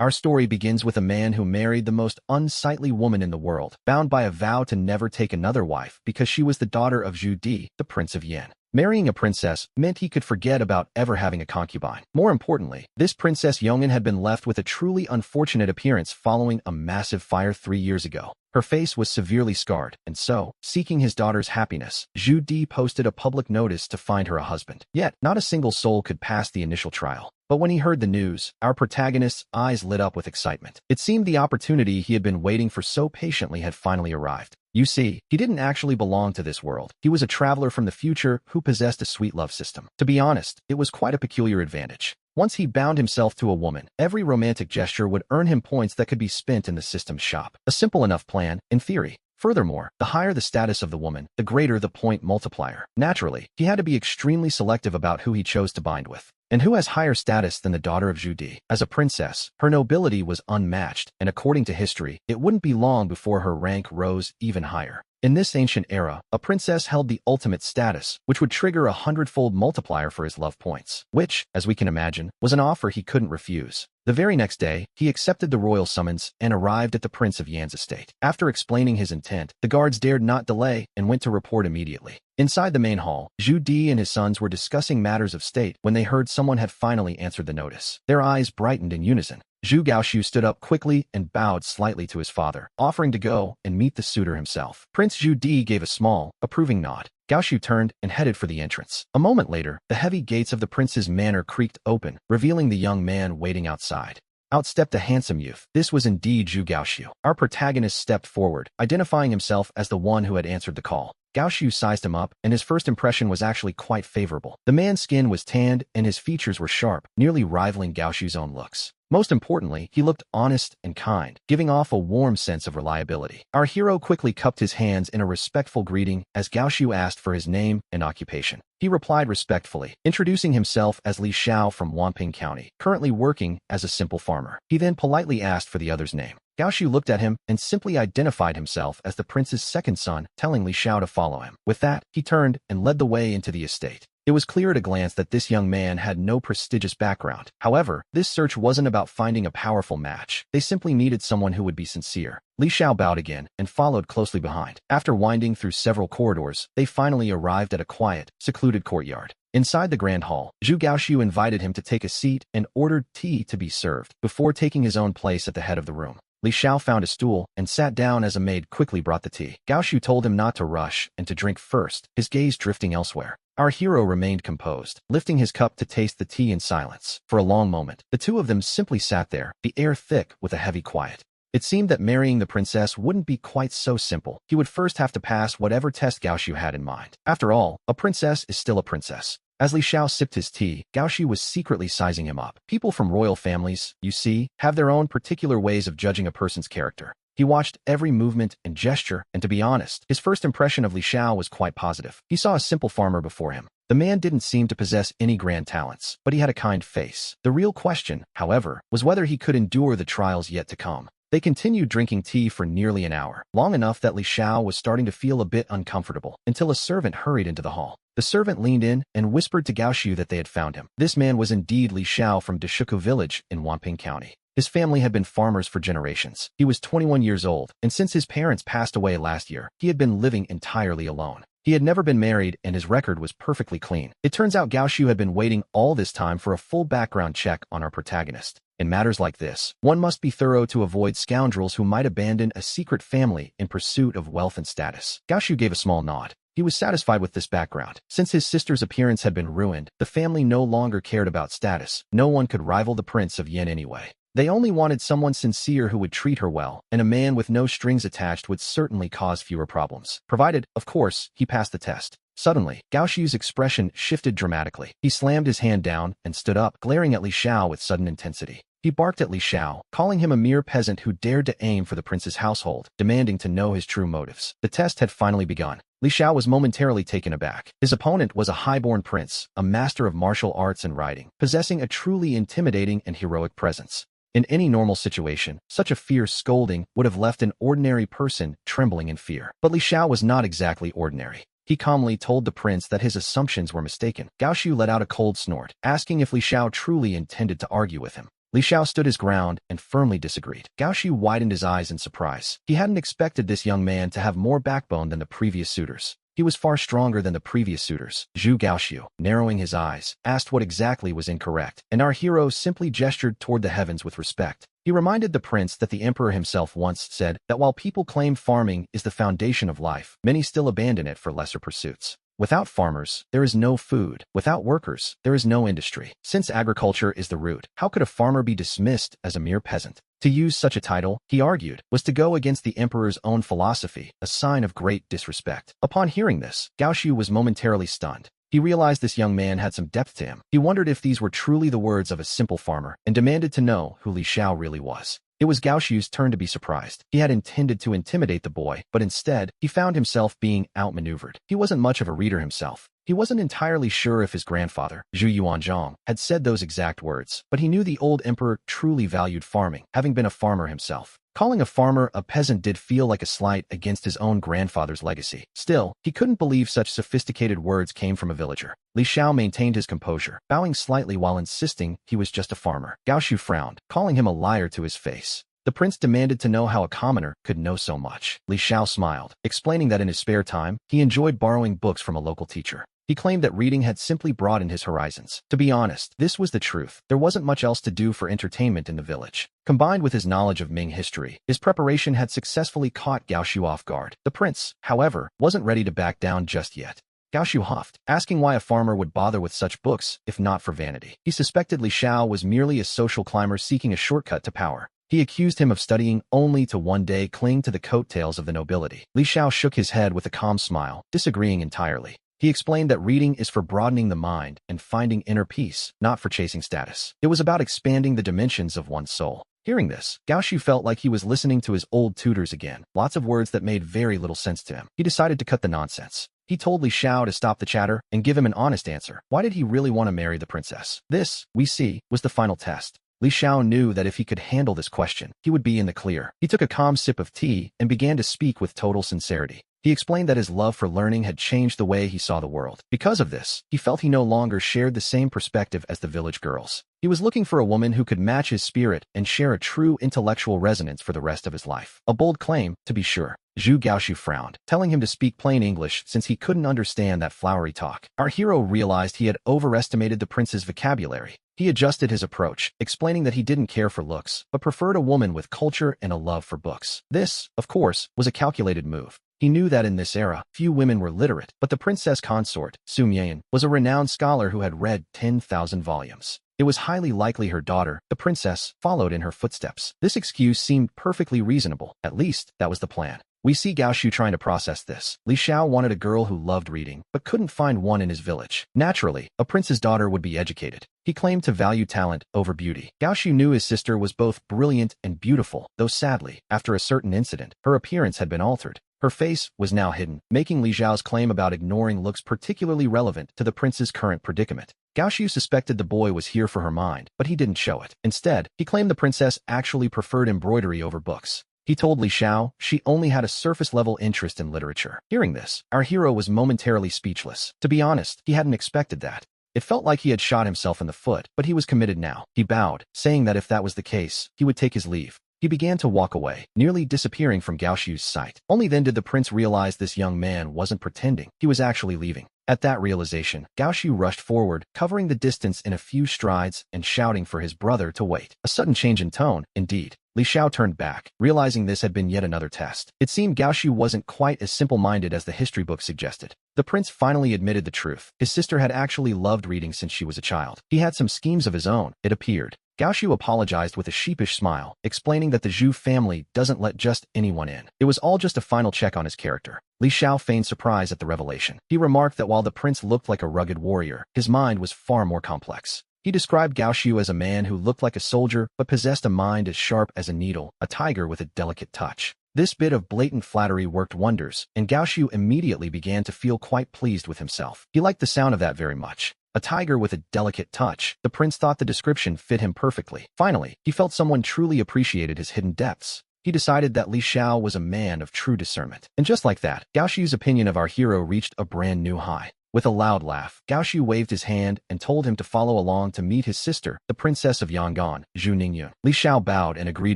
Our story begins with a man who married the most unsightly woman in the world, bound by a vow to never take another wife because she was the daughter of Zhu Di, the Prince of Yan. Marrying a princess meant he could forget about ever having a concubine. More importantly, this Princess Yongin had been left with a truly unfortunate appearance following a massive fire 3 years ago. Her face was severely scarred, and so, seeking his daughter's happiness, Zhu Di posted a public notice to find her a husband. Yet, not a single soul could pass the initial trial. But when he heard the news, our protagonist's eyes lit up with excitement. It seemed the opportunity he had been waiting for so patiently had finally arrived. You see, he didn't actually belong to this world. He was a traveler from the future who possessed a sweet love system. To be honest, it was quite a peculiar advantage. Once he bound himself to a woman, every romantic gesture would earn him points that could be spent in the system's shop. A simple enough plan, in theory. Furthermore, the higher the status of the woman, the greater the point multiplier. Naturally, he had to be extremely selective about who he chose to bind with. And who has higher status than the daughter of Zhu Di? As a princess, her nobility was unmatched, and according to history, it wouldn't be long before her rank rose even higher. In this ancient era, a princess held the ultimate status, which would trigger a 100-fold multiplier for his love points, which, as we can imagine, was an offer he couldn't refuse. The very next day, he accepted the royal summons and arrived at the Prince of Yan's estate. After explaining his intent, the guards dared not delay and went to report immediately. Inside the main hall, Zhu Di and his sons were discussing matters of state when they heard someone had finally answered the notice. Their eyes brightened in unison. Zhu Gaoxiu stood up quickly and bowed slightly to his father, offering to go and meet the suitor himself. Prince Zhu Di gave a small, approving nod. Gaoxiu turned and headed for the entrance. A moment later, the heavy gates of the prince's manor creaked open, revealing the young man waiting outside. Out stepped a handsome youth. This was indeed Zhu Gaoxiu. Our protagonist stepped forward, identifying himself as the one who had answered the call. Gaoxiu sized him up, and his first impression was actually quite favorable. The man's skin was tanned, and his features were sharp, nearly rivaling Gaoxiu's own looks. Most importantly, he looked honest and kind, giving off a warm sense of reliability. Our hero quickly cupped his hands in a respectful greeting as Gaoxiu asked for his name and occupation. He replied respectfully, introducing himself as Li Xiao from Wanping County, currently working as a simple farmer. He then politely asked for the other's name. Gaoxiu looked at him and simply identified himself as the prince's second son, telling Li Xiao to follow him. With that, he turned and led the way into the estate. It was clear at a glance that this young man had no prestigious background. However, this search wasn't about finding a powerful match. They simply needed someone who would be sincere. Li Xiao bowed again and followed closely behind. After winding through several corridors, they finally arrived at a quiet, secluded courtyard. Inside the grand hall, Zhu Gaoxiu invited him to take a seat and ordered tea to be served, before taking his own place at the head of the room. Li Xiao found a stool and sat down as a maid quickly brought the tea. Gaoxiu told him not to rush and to drink first, his gaze drifting elsewhere. Our hero remained composed, lifting his cup to taste the tea in silence. For a long moment, the two of them simply sat there, the air thick with a heavy quiet. It seemed that marrying the princess wouldn't be quite so simple. He would first have to pass whatever test Gaoxiu had in mind. After all, a princess is still a princess. As Li Xiao sipped his tea, Gaoxiu was secretly sizing him up. People from royal families, you see, have their own particular ways of judging a person's character. He watched every movement and gesture, and to be honest, his first impression of Li Xiao was quite positive. He saw a simple farmer before him. The man didn't seem to possess any grand talents, but he had a kind face. The real question, however, was whether he could endure the trials yet to come. They continued drinking tea for nearly an hour, long enough that Li Xiao was starting to feel a bit uncomfortable, until a servant hurried into the hall. The servant leaned in and whispered to Gaoxiu that they had found him. This man was indeed Li Xiao from Deshuku village in Wanping County. His family had been farmers for generations. He was 21 years old, and since his parents passed away last year, he had been living entirely alone. He had never been married, and his record was perfectly clean. It turns out Gaoxiu had been waiting all this time for a full background check on our protagonist. In matters like this, one must be thorough to avoid scoundrels who might abandon a secret family in pursuit of wealth and status. Gaoxiu gave a small nod. He was satisfied with this background. Since his sister's appearance had been ruined, the family no longer cared about status. No one could rival the Prince of Yan anyway. They only wanted someone sincere who would treat her well, and a man with no strings attached would certainly cause fewer problems. Provided, of course, he passed the test. Suddenly, Gaoxiu's expression shifted dramatically. He slammed his hand down and stood up, glaring at Li Xiao with sudden intensity. He barked at Li Xiao, calling him a mere peasant who dared to aim for the prince's household, demanding to know his true motives. The test had finally begun. Li Xiao was momentarily taken aback. His opponent was a highborn prince, a master of martial arts and riding, possessing a truly intimidating and heroic presence. In any normal situation, such a fierce scolding would have left an ordinary person trembling in fear. But Li Xiao was not exactly ordinary. He calmly told the prince that his assumptions were mistaken. Gaoxiu let out a cold snort, asking if Li Xiao truly intended to argue with him. Li Xiao stood his ground and firmly disagreed. Gao Xiu widened his eyes in surprise. He hadn't expected this young man to have more backbone than the previous suitors. He was far stronger than the previous suitors. Zhu Gaoxiu, narrowing his eyes, asked what exactly was incorrect, and our hero simply gestured toward the heavens with respect. He reminded the prince that the emperor himself once said that while people claim farming is the foundation of life, many still abandon it for lesser pursuits. Without farmers, there is no food. Without workers, there is no industry. Since agriculture is the root, how could a farmer be dismissed as a mere peasant? To use such a title, he argued, was to go against the emperor's own philosophy, a sign of great disrespect. Upon hearing this, Gao Xiu was momentarily stunned. He realized this young man had some depth to him. He wondered if these were truly the words of a simple farmer, and demanded to know who Li Xiao really was. It was Gao Xiu's turn to be surprised. He had intended to intimidate the boy, but instead, he found himself being outmaneuvered. He wasn't much of a reader himself. He wasn't entirely sure if his grandfather, Zhu Yuanzhong, had said those exact words, but he knew the old emperor truly valued farming, having been a farmer himself. Calling a farmer a peasant did feel like a slight against his own grandfather's legacy. Still, he couldn't believe such sophisticated words came from a villager. Li Xiao maintained his composure, bowing slightly while insisting he was just a farmer. Gao Xiu frowned, calling him a liar to his face. The prince demanded to know how a commoner could know so much. Li Xiao smiled, explaining that in his spare time, he enjoyed borrowing books from a local teacher. He claimed that reading had simply broadened his horizons. To be honest, this was the truth. There wasn't much else to do for entertainment in the village. Combined with his knowledge of Ming history, his preparation had successfully caught Gao Xiu off guard. The prince, however, wasn't ready to back down just yet. Gao Xiu huffed, asking why a farmer would bother with such books, if not for vanity. He suspected Li Xiao was merely a social climber seeking a shortcut to power. He accused him of studying only to one day cling to the coattails of the nobility. Li Xiao shook his head with a calm smile, disagreeing entirely. He explained that reading is for broadening the mind and finding inner peace, not for chasing status. It was about expanding the dimensions of one's soul. Hearing this, Gao Xiu felt like he was listening to his old tutors again, lots of words that made very little sense to him. He decided to cut the nonsense. He told Li Xiao to stop the chatter and give him an honest answer. Why did he really want to marry the princess? This, we see, was the final test. Li Xiao knew that if he could handle this question, he would be in the clear. He took a calm sip of tea and began to speak with total sincerity. He explained that his love for learning had changed the way he saw the world. Because of this, he felt he no longer shared the same perspective as the village girls. He was looking for a woman who could match his spirit and share a true intellectual resonance for the rest of his life. A bold claim, to be sure. Zhu Gaoxiu frowned, telling him to speak plain English since he couldn't understand that flowery talk. Our hero realized he had overestimated the prince's vocabulary. He adjusted his approach, explaining that he didn't care for looks, but preferred a woman with culture and a love for books. This, of course, was a calculated move. He knew that in this era, few women were literate, but the princess consort, Su Mian, was a renowned scholar who had read 10,000 volumes. It was highly likely her daughter, the princess, followed in her footsteps. This excuse seemed perfectly reasonable. At least, that was the plan. We see Gao Xiu trying to process this. Li Xiao wanted a girl who loved reading, but couldn't find one in his village. Naturally, a prince's daughter would be educated. He claimed to value talent over beauty. Gao Xiu knew his sister was both brilliant and beautiful, though sadly, after a certain incident, her appearance had been altered. Her face was now hidden, making Li Xiao's claim about ignoring looks particularly relevant to the prince's current predicament. Gao Xiu suspected the boy was here for her mind, but he didn't show it. Instead, he claimed the princess actually preferred embroidery over books. He told Li Xiao she only had a surface-level interest in literature. Hearing this, our hero was momentarily speechless. To be honest, he hadn't expected that. It felt like he had shot himself in the foot, but he was committed now. He bowed, saying that if that was the case, he would take his leave. He began to walk away, nearly disappearing from Gao Xiu's sight. Only then did the prince realize this young man wasn't pretending. He was actually leaving. At that realization, Gao Xiu rushed forward, covering the distance in a few strides and shouting for his brother to wait. A sudden change in tone, indeed. Li Xiao turned back, realizing this had been yet another test. It seemed Gao Xiu wasn't quite as simple-minded as the history book suggested. The prince finally admitted the truth. His sister had actually loved reading since she was a child. He had some schemes of his own, it appeared. Gao Xiu apologized with a sheepish smile, explaining that the Zhu family doesn't let just anyone in. It was all just a final check on his character. Li Xiao feigned surprise at the revelation. He remarked that while the prince looked like a rugged warrior, his mind was far more complex. He described Gao Xiu as a man who looked like a soldier but possessed a mind as sharp as a needle, a tiger with a delicate touch. This bit of blatant flattery worked wonders, and Gao Xiu immediately began to feel quite pleased with himself. He liked the sound of that very much. A tiger with a delicate touch. The prince thought the description fit him perfectly. Finally, he felt someone truly appreciated his hidden depths. He decided that Li Xiao was a man of true discernment. And just like that, Gao Xiu's opinion of our hero reached a brand new high. With a loud laugh, Gao Xiu waved his hand and told him to follow along to meet his sister, the princess of Yangon, Zhu Ningyun. Li Xiao bowed and agreed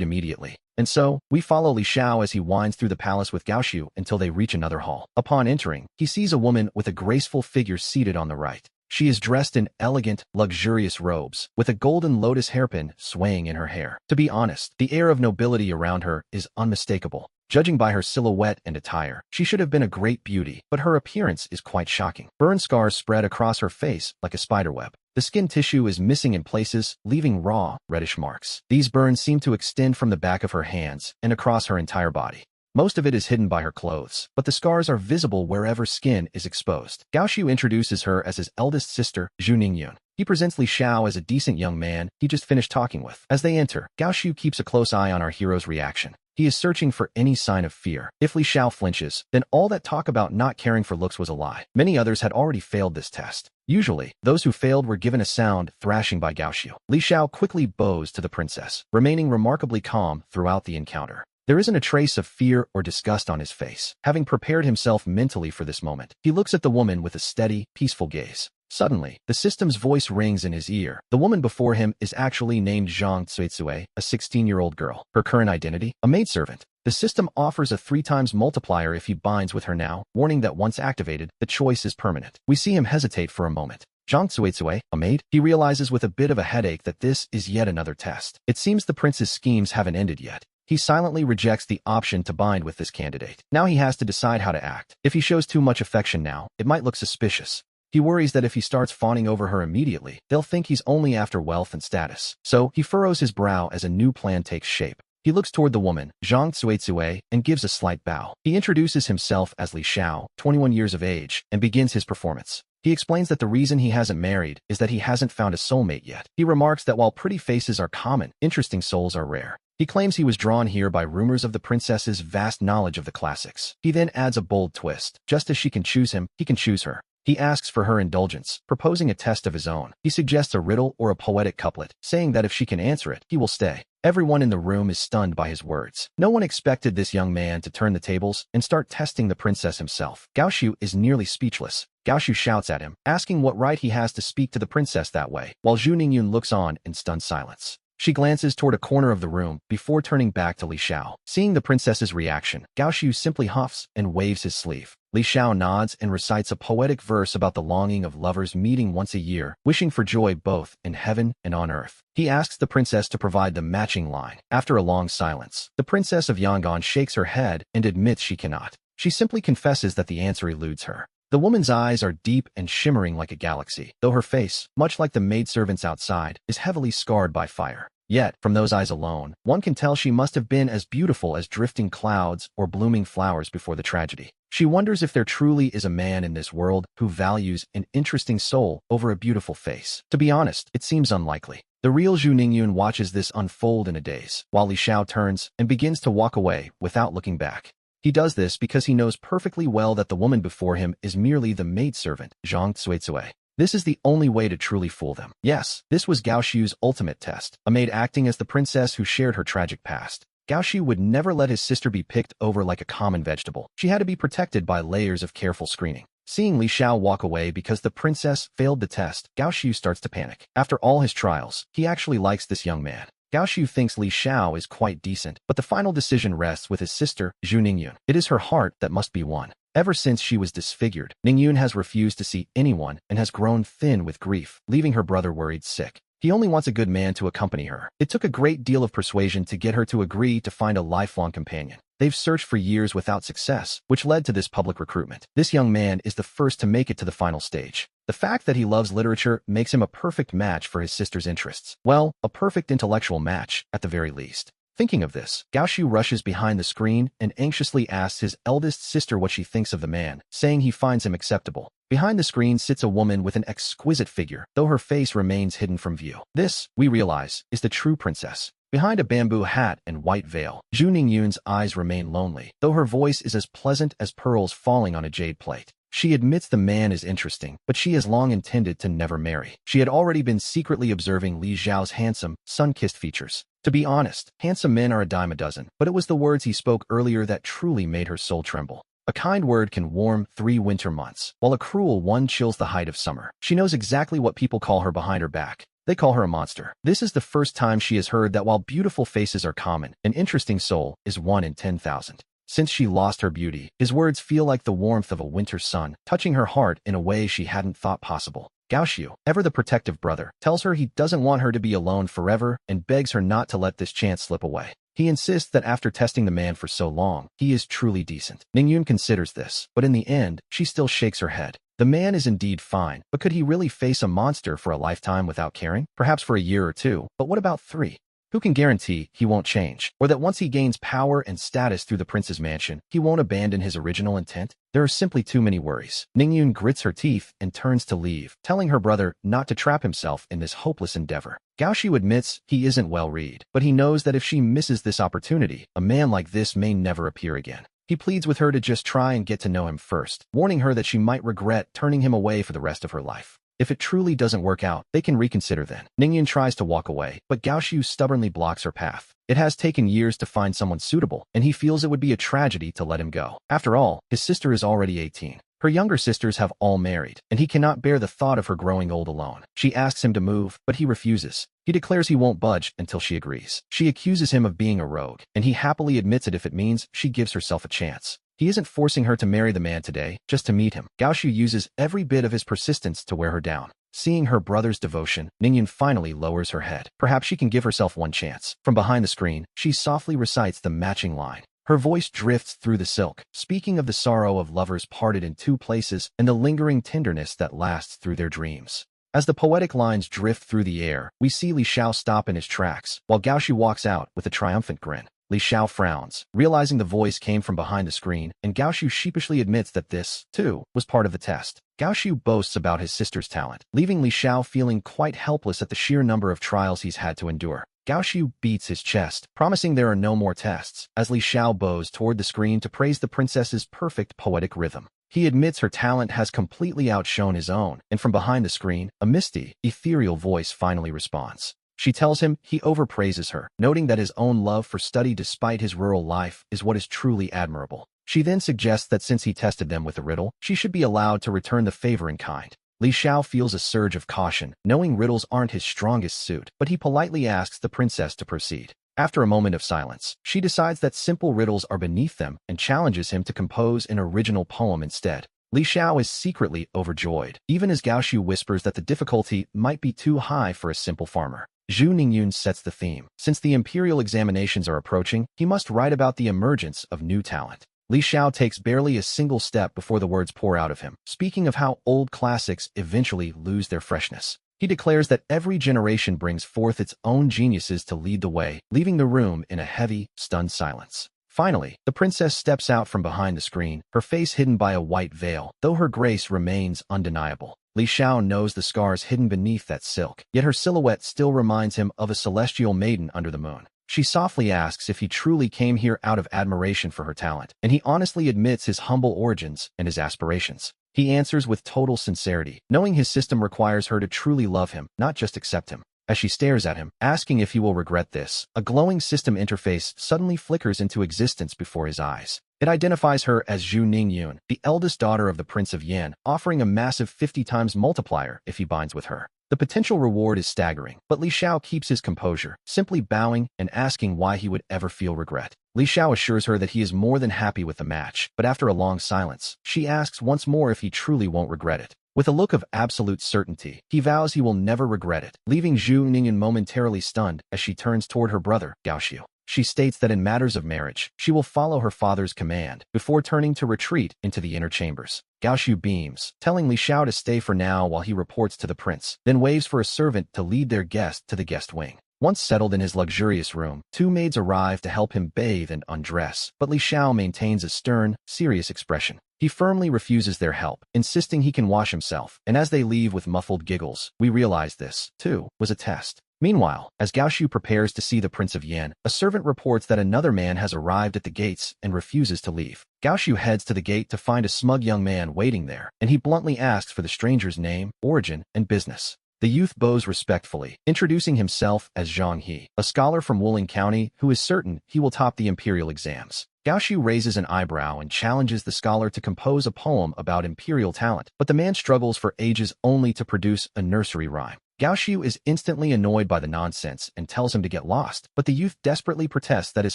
immediately. And so, we follow Li Xiao as he winds through the palace with Gao Xiu until they reach another hall. Upon entering, he sees a woman with a graceful figure seated on the right. She is dressed in elegant, luxurious robes, with a golden lotus hairpin swaying in her hair. To be honest, the air of nobility around her is unmistakable. Judging by her silhouette and attire, she should have been a great beauty, but her appearance is quite shocking. Burn scars spread across her face like a spiderweb. The skin tissue is missing in places, leaving raw, reddish marks. These burns seem to extend from the back of her hands and across her entire body. Most of it is hidden by her clothes, but the scars are visible wherever skin is exposed. Gao Xiu introduces her as his eldest sister, Zhu Ningyun. He presents Li Xiao as a decent young man he just finished talking with. As they enter, Gao Xiu keeps a close eye on our hero's reaction. He is searching for any sign of fear. If Li Xiao flinches, then all that talk about not caring for looks was a lie. Many others had already failed this test. Usually, those who failed were given a sound thrashing by Gao Xiu. Li Xiao quickly bows to the princess, remaining remarkably calm throughout the encounter. There isn't a trace of fear or disgust on his face. Having prepared himself mentally for this moment, he looks at the woman with a steady, peaceful gaze. Suddenly, the system's voice rings in his ear. The woman before him is actually named Zhang Tsuitsue, a 16-year-old girl. Her current identity? A maidservant. The system offers a 3x multiplier if he binds with her now, warning that once activated, the choice is permanent. We see him hesitate for a moment. Zhang Tsuitsue, a maid? He realizes with a bit of a headache that this is yet another test. It seems the prince's schemes haven't ended yet. He silently rejects the option to bind with this candidate. Now he has to decide how to act. If he shows too much affection now, it might look suspicious. He worries that if he starts fawning over her immediately, they'll think he's only after wealth and status. So, he furrows his brow as a new plan takes shape. He looks toward the woman, Zhang Tsuitsue, and gives a slight bow. He introduces himself as Li Xiao, 21 years of age, and begins his performance. He explains that the reason he hasn't married is that he hasn't found a soulmate yet. He remarks that while pretty faces are common, interesting souls are rare. He claims he was drawn here by rumors of the princess's vast knowledge of the classics. He then adds a bold twist. Just as she can choose him, he can choose her. He asks for her indulgence, proposing a test of his own. He suggests a riddle or a poetic couplet, saying that if she can answer it, he will stay. Everyone in the room is stunned by his words. No one expected this young man to turn the tables and start testing the princess himself. Gao Xiu is nearly speechless. Gao Xiu shouts at him, asking what right he has to speak to the princess that way, while Zhu Ningyun looks on in stunned silence. She glances toward a corner of the room before turning back to Li Xiao. Seeing the princess's reaction, Gao Xiu simply huffs and waves his sleeve. Li Xiao nods and recites a poetic verse about the longing of lovers meeting once a year, wishing for joy both in heaven and on earth. He asks the princess to provide the matching line. After a long silence, the princess of Yangon shakes her head and admits she cannot. She simply confesses that the answer eludes her. The woman's eyes are deep and shimmering like a galaxy, though her face, much like the maidservants outside, is heavily scarred by fire. Yet, from those eyes alone, one can tell she must have been as beautiful as drifting clouds or blooming flowers before the tragedy. She wonders if there truly is a man in this world who values an interesting soul over a beautiful face. To be honest, it seems unlikely. The real Zhu Ningyun watches this unfold in a daze, while Li Xiao turns and begins to walk away without looking back. He does this because he knows perfectly well that the woman before him is merely the maidservant, Zhang Tsuitsue. This is the only way to truly fool them. Yes, this was Gao Xiu's ultimate test, a maid acting as the princess who shared her tragic past. Gao Xiu would never let his sister be picked over like a common vegetable. She had to be protected by layers of careful screening. Seeing Li Xiao walk away because the princess failed the test, Gao Xiu starts to panic. After all his trials, he actually likes this young man. Gao Xiu thinks Li Xiao is quite decent, but the final decision rests with his sister, Zhu Ningyun. It is her heart that must be won. Ever since she was disfigured, Ningyun has refused to see anyone and has grown thin with grief, leaving her brother worried sick. He only wants a good man to accompany her. It took a great deal of persuasion to get her to agree to find a lifelong companion. They've searched for years without success, which led to this public recruitment. This young man is the first to make it to the final stage. The fact that he loves literature makes him a perfect match for his sister's interests. Well, a perfect intellectual match, at the very least. Thinking of this, Gao Xiu rushes behind the screen and anxiously asks his eldest sister what she thinks of the man, saying he finds him acceptable. Behind the screen sits a woman with an exquisite figure, though her face remains hidden from view. This, we realize, is the true princess. Behind a bamboo hat and white veil, Zhu Ningyun's eyes remain lonely, though her voice is as pleasant as pearls falling on a jade plate. She admits the man is interesting, but she has long intended to never marry. She had already been secretly observing Li Zhao's handsome, sun-kissed features. To be honest, handsome men are a dime a dozen, but it was the words he spoke earlier that truly made her soul tremble. A kind word can warm 3 winter months, while a cruel one chills the height of summer. She knows exactly what people call her behind her back. They call her a monster. This is the first time she has heard that while beautiful faces are common, an interesting soul is 1 in 10,000. Since she lost her beauty, his words feel like the warmth of a winter sun, touching her heart in a way she hadn't thought possible. Gao Xiu, ever the protective brother, tells her he doesn't want her to be alone forever and begs her not to let this chance slip away. He insists that after testing the man for so long, he is truly decent. Ningyun considers this, but in the end, she still shakes her head. The man is indeed fine, but could he really face a monster for a lifetime without caring? Perhaps for a year or 2, but what about 3? Who can guarantee he won't change, or that once he gains power and status through the prince's mansion, he won't abandon his original intent? There are simply too many worries. Ningyun grits her teeth and turns to leave, telling her brother not to trap himself in this hopeless endeavor. Gao Xiu admits he isn't well read, but he knows that if she misses this opportunity, a man like this may never appear again. He pleads with her to just try and get to know him first, warning her that she might regret turning him away for the rest of her life. If it truly doesn't work out, they can reconsider then. Ningyun tries to walk away, but Gao Xiu stubbornly blocks her path. It has taken years to find someone suitable, and he feels it would be a tragedy to let him go. After all, his sister is already 18. Her younger sisters have all married, and he cannot bear the thought of her growing old alone. She asks him to move, but he refuses. He declares he won't budge until she agrees. She accuses him of being a rogue, and he happily admits it if it means she gives herself a chance. He isn't forcing her to marry the man today, just to meet him. Gao Xiu uses every bit of his persistence to wear her down. Seeing her brother's devotion, Ningyun finally lowers her head. Perhaps she can give herself one chance. From behind the screen, she softly recites the matching line. Her voice drifts through the silk, speaking of the sorrow of lovers parted in 2 places and the lingering tenderness that lasts through their dreams. As the poetic lines drift through the air, we see Li Xiao stop in his tracks, while Gao Xiu walks out with a triumphant grin. Li Xiao frowns, realizing the voice came from behind the screen, and Gao Xiu sheepishly admits that this, too, was part of the test. Gao Xiu boasts about his sister's talent, leaving Li Xiao feeling quite helpless at the sheer number of trials he's had to endure. Gao Xiu beats his chest, promising there are no more tests, as Li Xiao bows toward the screen to praise the princess's perfect poetic rhythm. He admits her talent has completely outshone his own, and from behind the screen, a misty, ethereal voice finally responds. She tells him he overpraises her, noting that his own love for study despite his rural life is what is truly admirable. She then suggests that since he tested them with a riddle, she should be allowed to return the favor in kind. Li Xiao feels a surge of caution, knowing riddles aren't his strongest suit, but he politely asks the princess to proceed. After a moment of silence, she decides that simple riddles are beneath them and challenges him to compose an original poem instead. Li Xiao is secretly overjoyed, even as Gao Xiu whispers that the difficulty might be too high for a simple farmer. Zhu Ningyun sets the theme. Since the imperial examinations are approaching, he must write about the emergence of new talent. Li Xiao takes barely a single step before the words pour out of him, speaking of how old classics eventually lose their freshness. He declares that every generation brings forth its own geniuses to lead the way, leaving the room in a heavy, stunned silence. Finally, the princess steps out from behind the screen, her face hidden by a white veil, though her grace remains undeniable. Li Xiao knows the scars hidden beneath that silk, yet her silhouette still reminds him of a celestial maiden under the moon. She softly asks if he truly came here out of admiration for her talent, and he honestly admits his humble origins and his aspirations. He answers with total sincerity, knowing his system requires her to truly love him, not just accept him. As she stares at him, asking if he will regret this, a glowing system interface suddenly flickers into existence before his eyes. It identifies her as Zhu Ningyun, the eldest daughter of the Prince of Yan, offering a massive 50 times multiplier if he binds with her. The potential reward is staggering, but Li Xiao keeps his composure, simply bowing and asking why he would ever feel regret. Li Xiao assures her that he is more than happy with the match, but after a long silence, she asks once more if he truly won't regret it. With a look of absolute certainty, he vows he will never regret it, leaving Zhu Ningyun momentarily stunned as she turns toward her brother, Gao Xiu. She states that in matters of marriage, she will follow her father's command, before turning to retreat into the inner chambers. Gao Xiu beams, telling Li Xiao to stay for now while he reports to the prince, then waves for a servant to lead their guest to the guest wing. Once settled in his luxurious room, 2 maids arrive to help him bathe and undress, but Li Xiao maintains a stern, serious expression. He firmly refuses their help, insisting he can wash himself, and as they leave with muffled giggles, we realize this, too, was a test. Meanwhile, as Gao Xiu prepares to see the Prince of Yan, a servant reports that another man has arrived at the gates and refuses to leave. Gao Xiu heads to the gate to find a smug young man waiting there, and he bluntly asks for the stranger's name, origin, and business. The youth bows respectfully, introducing himself as Zhang He, a scholar from Wuling County who is certain he will top the imperial exams. Gao Xiu raises an eyebrow and challenges the scholar to compose a poem about imperial talent, but the man struggles for ages only to produce a nursery rhyme. Gao Xiu is instantly annoyed by the nonsense and tells him to get lost, but the youth desperately protests that his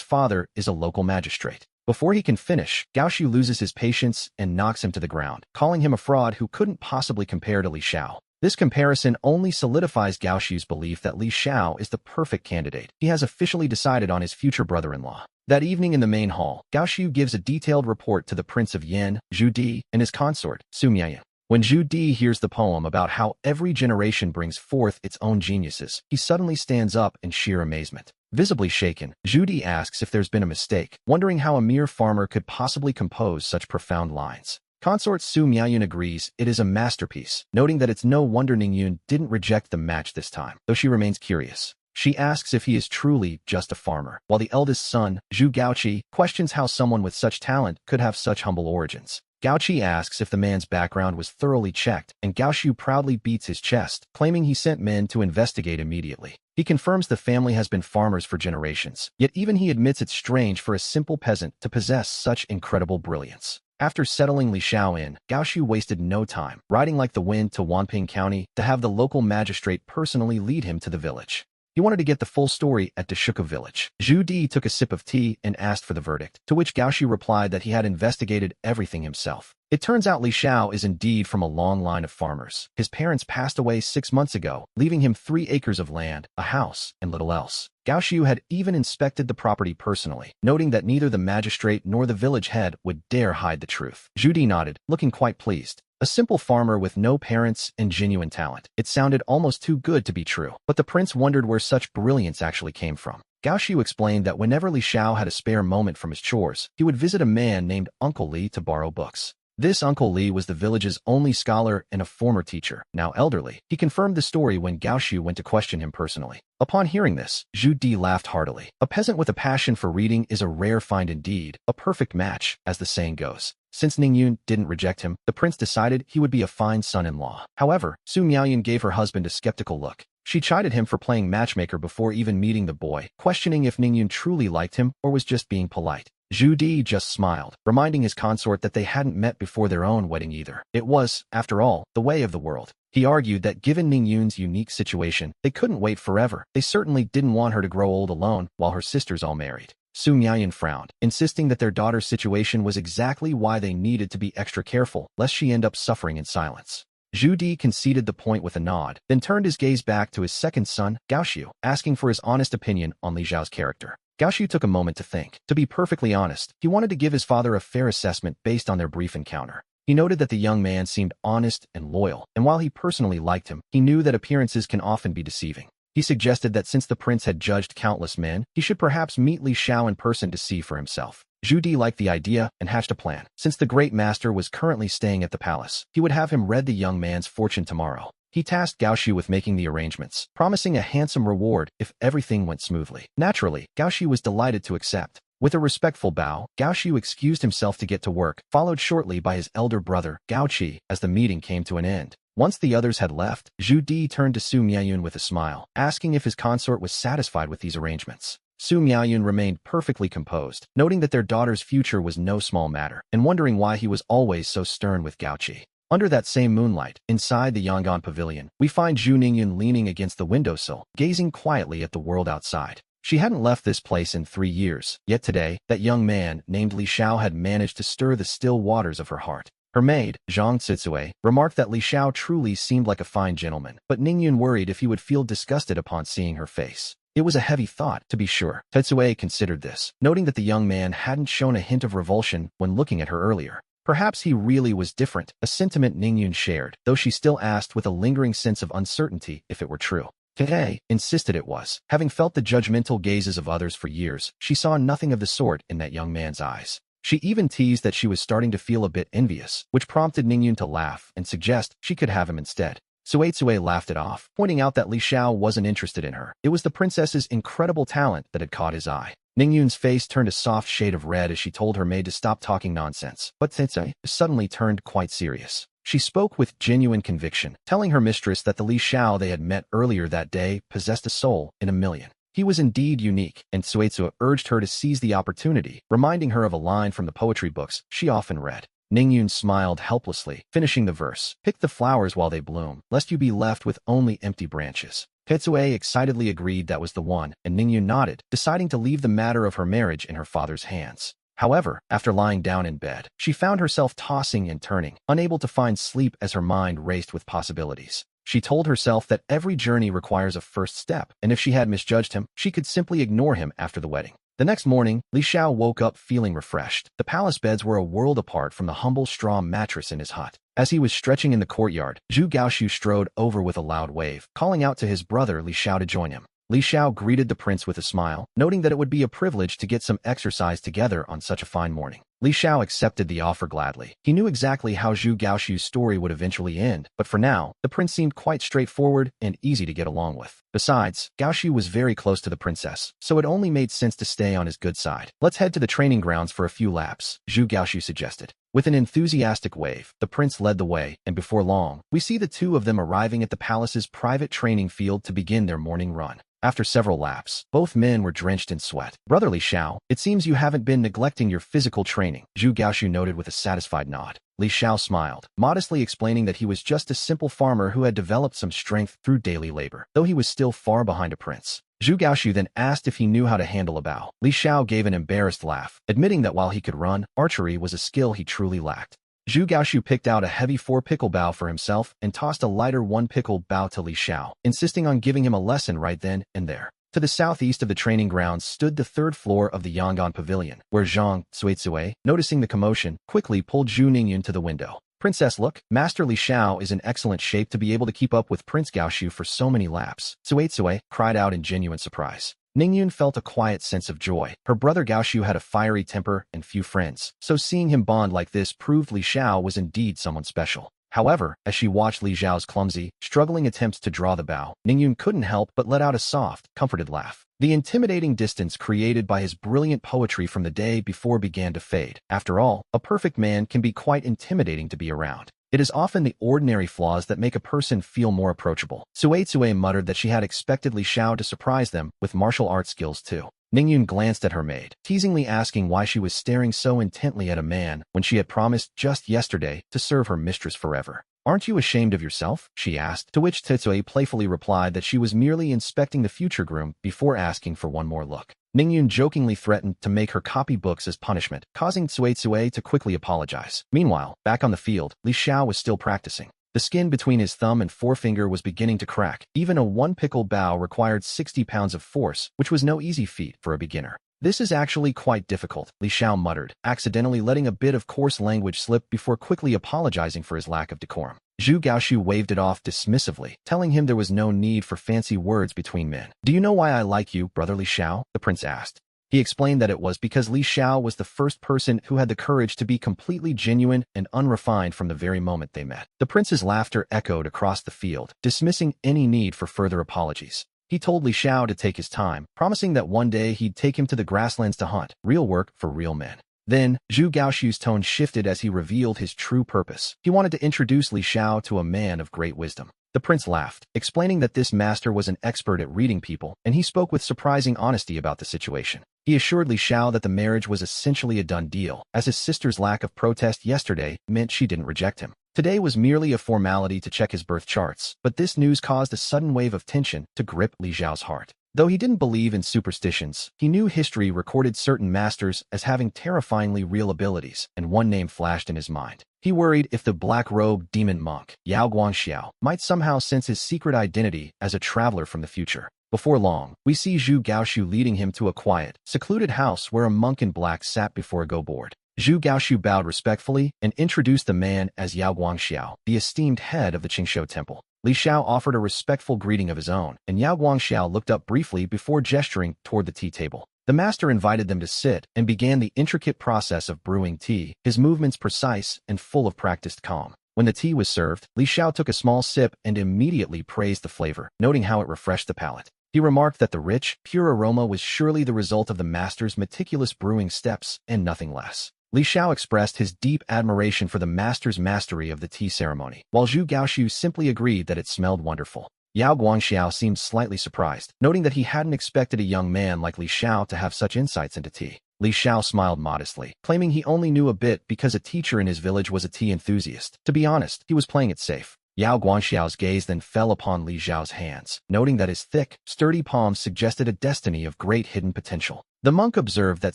father is a local magistrate. Before he can finish, Gao Xiu loses his patience and knocks him to the ground, calling him a fraud who couldn't possibly compare to Li Xiao. This comparison only solidifies Gao Xiu's belief that Li Xiao is the perfect candidate. He has officially decided on his future brother-in-law. That evening in the main hall, Gao Xiu gives a detailed report to the Prince of Yin, Zhu Di, and his consort, Su Miaoyan. When Zhu Di hears the poem about how every generation brings forth its own geniuses, he suddenly stands up in sheer amazement. Visibly shaken, Zhu Di asks if there's been a mistake, wondering how a mere farmer could possibly compose such profound lines. Consort Su Miaoyan agrees it is a masterpiece, noting that it's no wonder Ningyun didn't reject the match this time, though she remains curious. She asks if he is truly just a farmer, while the eldest son, Zhu Gaoqi, questions how someone with such talent could have such humble origins. Gaoqi asks if the man's background was thoroughly checked, and Gao Xiu proudly beats his chest, claiming he sent men to investigate immediately. He confirms the family has been farmers for generations, yet even he admits it's strange for a simple peasant to possess such incredible brilliance. After settling Li Xiao in, Gao Xiu wasted no time, riding like the wind to Wanping County to have the local magistrate personally lead him to the village. He wanted to get the full story at Deshuka village. Zhu Di took a sip of tea and asked for the verdict, to which Gao Xiu replied that he had investigated everything himself. It turns out Li Xiao is indeed from a long line of farmers. His parents passed away 6 months ago, leaving him 3 acres of land, a house, and little else. Gao Xiu had even inspected the property personally, noting that neither the magistrate nor the village head would dare hide the truth. Zhu Di nodded, looking quite pleased. A simple farmer with no parents and genuine talent. It sounded almost too good to be true, but the prince wondered where such brilliance actually came from. Gao Xiu explained that whenever Li Xiao had a spare moment from his chores, he would visit a man named Uncle Li to borrow books. This Uncle Li was the village's only scholar and a former teacher, now elderly. He confirmed the story when Gao Xiu went to question him personally. Upon hearing this, Zhu Di laughed heartily. A peasant with a passion for reading is a rare find indeed, a perfect match, as the saying goes. Since Ningyun didn't reject him, the prince decided he would be a fine son-in-law. However, Su Miaoyan gave her husband a skeptical look. She chided him for playing matchmaker before even meeting the boy, questioning if Ningyun truly liked him or was just being polite. Zhu Di just smiled, reminding his consort that they hadn't met before their own wedding either. It was, after all, the way of the world. He argued that given Ningyun's unique situation, they couldn't wait forever. They certainly didn't want her to grow old alone while her sisters all married. Su Miaoyan frowned, insisting that their daughter's situation was exactly why they needed to be extra careful, lest she end up suffering in silence. Zhu Di conceded the point with a nod, then turned his gaze back to his second son, Gao Xiu, asking for his honest opinion on Li Xiao's character. Gao Xiu took a moment to think. To be perfectly honest, he wanted to give his father a fair assessment based on their brief encounter. He noted that the young man seemed honest and loyal, and while he personally liked him, he knew that appearances can often be deceiving. He suggested that since the prince had judged countless men, he should perhaps meet Li Xiao in person to see for himself. Zhu Di liked the idea and hatched a plan. Since the great master was currently staying at the palace, he would have him read the young man's fortune tomorrow. He tasked Gao Xiu with making the arrangements, promising a handsome reward if everything went smoothly. Naturally, Gao Xiu was delighted to accept. With a respectful bow, Gao Xiu excused himself to get to work, followed shortly by his elder brother, Gao Qi, as the meeting came to an end. Once the others had left, Zhu Di turned to Su Miaoyan with a smile, asking if his consort was satisfied with these arrangements. Su Miaoyan remained perfectly composed, noting that their daughter's future was no small matter, and wondering why he was always so stern with Gao Qi. Under that same moonlight, inside the Yangon pavilion, we find Zhu Ningyun leaning against the windowsill, gazing quietly at the world outside. She hadn't left this place in 3 years, yet today, that young man, named Li Xiao, had managed to stir the still waters of her heart. Her maid, Zhang Tsitsue, remarked that Li Xiao truly seemed like a fine gentleman, but Ningyun worried if he would feel disgusted upon seeing her face. It was a heavy thought, to be sure. Tsitsue considered this, noting that the young man hadn't shown a hint of revulsion when looking at her earlier. Perhaps he really was different, a sentiment Ningyun shared, though she still asked with a lingering sense of uncertainty if it were true. Tete insisted it was. Having felt the judgmental gazes of others for years, she saw nothing of the sort in that young man's eyes. She even teased that she was starting to feel a bit envious, which prompted Ningyun to laugh and suggest she could have him instead. Suetsue laughed it off, pointing out that Li Xiao wasn't interested in her. It was the princess's incredible talent that had caught his eye. Ningyun's face turned a soft shade of red as she told her maid to stop talking nonsense, but Tsetsue suddenly turned quite serious. She spoke with genuine conviction, telling her mistress that the Li Xiao they had met earlier that day possessed a soul in a million. He was indeed unique, and Suetsu urged her to seize the opportunity, reminding her of a line from the poetry books she often read. Ningyun smiled helplessly, finishing the verse. Pick the flowers while they bloom, lest you be left with only empty branches. Tetsue excitedly agreed that was the one, and Ningyun nodded, deciding to leave the matter of her marriage in her father's hands. However, after lying down in bed, she found herself tossing and turning, unable to find sleep as her mind raced with possibilities. She told herself that every journey requires a first step, and if she had misjudged him, she could simply ignore him after the wedding. The next morning, Li Xiao woke up feeling refreshed. The palace beds were a world apart from the humble straw mattress in his hut. As he was stretching in the courtyard, Zhu Gaoxiu strode over with a loud wave, calling out to his brother Li Xiao to join him. Li Xiao greeted the prince with a smile, noting that it would be a privilege to get some exercise together on such a fine morning. Li Xiao accepted the offer gladly. He knew exactly how Zhu Gaoxiu's story would eventually end, but for now, the prince seemed quite straightforward and easy to get along with. Besides, Gaoxiu was very close to the princess, so it only made sense to stay on his good side. Let's head to the training grounds for a few laps, Zhu Gaoxiu suggested. With an enthusiastic wave, the prince led the way, and before long, we see the two of them arriving at the palace's private training field to begin their morning run. After several laps, both men were drenched in sweat. Brother Li Xiao, it seems you haven't been neglecting your physical training, Zhu Gaoxiu noted with a satisfied nod. Li Xiao smiled, modestly explaining that he was just a simple farmer who had developed some strength through daily labor, though he was still far behind a prince. Zhu Gaoxiu then asked if he knew how to handle a bow. Li Xiao gave an embarrassed laugh, admitting that while he could run, archery was a skill he truly lacked. Zhu Gaoxiu picked out a heavy 4-pickle bow for himself and tossed a lighter 1-pickle bow to Li Xiao, insisting on giving him a lesson right then and there. To the southeast of the training grounds stood the third floor of the Yangon Pavilion, where Zhang Suetsue, noticing the commotion, quickly pulled Zhu Ningyun to the window. Princess, look, Master Li Xiao is in excellent shape to be able to keep up with Prince Gaoxiu for so many laps, Suetsue cried out in genuine surprise. Ningyun felt a quiet sense of joy. Her brother Gaoxiu had a fiery temper and few friends, so seeing him bond like this proved Li Xiao was indeed someone special. However, as she watched Li Xiao's clumsy, struggling attempts to draw the bow, Ningyun couldn't help but let out a soft, comforted laugh. The intimidating distance created by his brilliant poetry from the day before began to fade. After all, a perfect man can be quite intimidating to be around. It is often the ordinary flaws that make a person feel more approachable. Suetsue muttered that she had expected Li Xiao to surprise them with martial arts skills too. Ningyun glanced at her maid, teasingly asking why she was staring so intently at a man when she had promised just yesterday to serve her mistress forever. Aren't you ashamed of yourself? She asked, to which Tetsue playfully replied that she was merely inspecting the future groom before asking for one more look. Ningyun jokingly threatened to make her copy books as punishment, causing Suetsue to quickly apologize. Meanwhile, back on the field, Li Xiao was still practicing. The skin between his thumb and forefinger was beginning to crack. Even a 1-pickle bow required 60 pounds of force, which was no easy feat for a beginner. This is actually quite difficult, Li Xiao muttered, accidentally letting a bit of coarse language slip before quickly apologizing for his lack of decorum. Zhu Gaoxiu waved it off dismissively, telling him there was no need for fancy words between men. Do you know why I like you, brother Li Xiao? The prince asked. He explained that it was because Li Xiao was the first person who had the courage to be completely genuine and unrefined from the very moment they met. The prince's laughter echoed across the field, dismissing any need for further apologies. He told Li Xiao to take his time, promising that one day he'd take him to the grasslands to hunt, real work for real men. Then, Zhu Gaoxiu's tone shifted as he revealed his true purpose. He wanted to introduce Li Xiao to a man of great wisdom. The prince laughed, explaining that this master was an expert at reading people, and he spoke with surprising honesty about the situation. He assured Li Xiao that the marriage was essentially a done deal, as his sister's lack of protest yesterday meant she didn't reject him. Today was merely a formality to check his birth charts, but this news caused a sudden wave of tension to grip Li Xiao's heart. Though he didn't believe in superstitions, he knew history recorded certain masters as having terrifyingly real abilities, and one name flashed in his mind. He worried if the black-robed demon monk, Yao Guangxiao, might somehow sense his secret identity as a traveler from the future. Before long, we see Zhu Gaoxiu leading him to a quiet, secluded house where a monk in black sat before a go-board. Zhu Gaoxiu bowed respectfully and introduced the man as Yao Guangxiao, the esteemed head of the Qingshou Temple. Li Xiao offered a respectful greeting of his own, and Yao Guangxiao looked up briefly before gesturing toward the tea table. The master invited them to sit and began the intricate process of brewing tea, his movements precise and full of practiced calm. When the tea was served, Li Xiao took a small sip and immediately praised the flavor, noting how it refreshed the palate. He remarked that the rich, pure aroma was surely the result of the master's meticulous brewing steps and nothing less. Li Xiao expressed his deep admiration for the master's mastery of the tea ceremony, while Zhu Gaoxiu simply agreed that it smelled wonderful. Yao Guangxiao seemed slightly surprised, noting that he hadn't expected a young man like Li Xiao to have such insights into tea. Li Xiao smiled modestly, claiming he only knew a bit because a teacher in his village was a tea enthusiast. To be honest, he was playing it safe. Yao Guangxiao's gaze then fell upon Li Xiao's hands, noting that his thick, sturdy palms suggested a destiny of great hidden potential. The monk observed that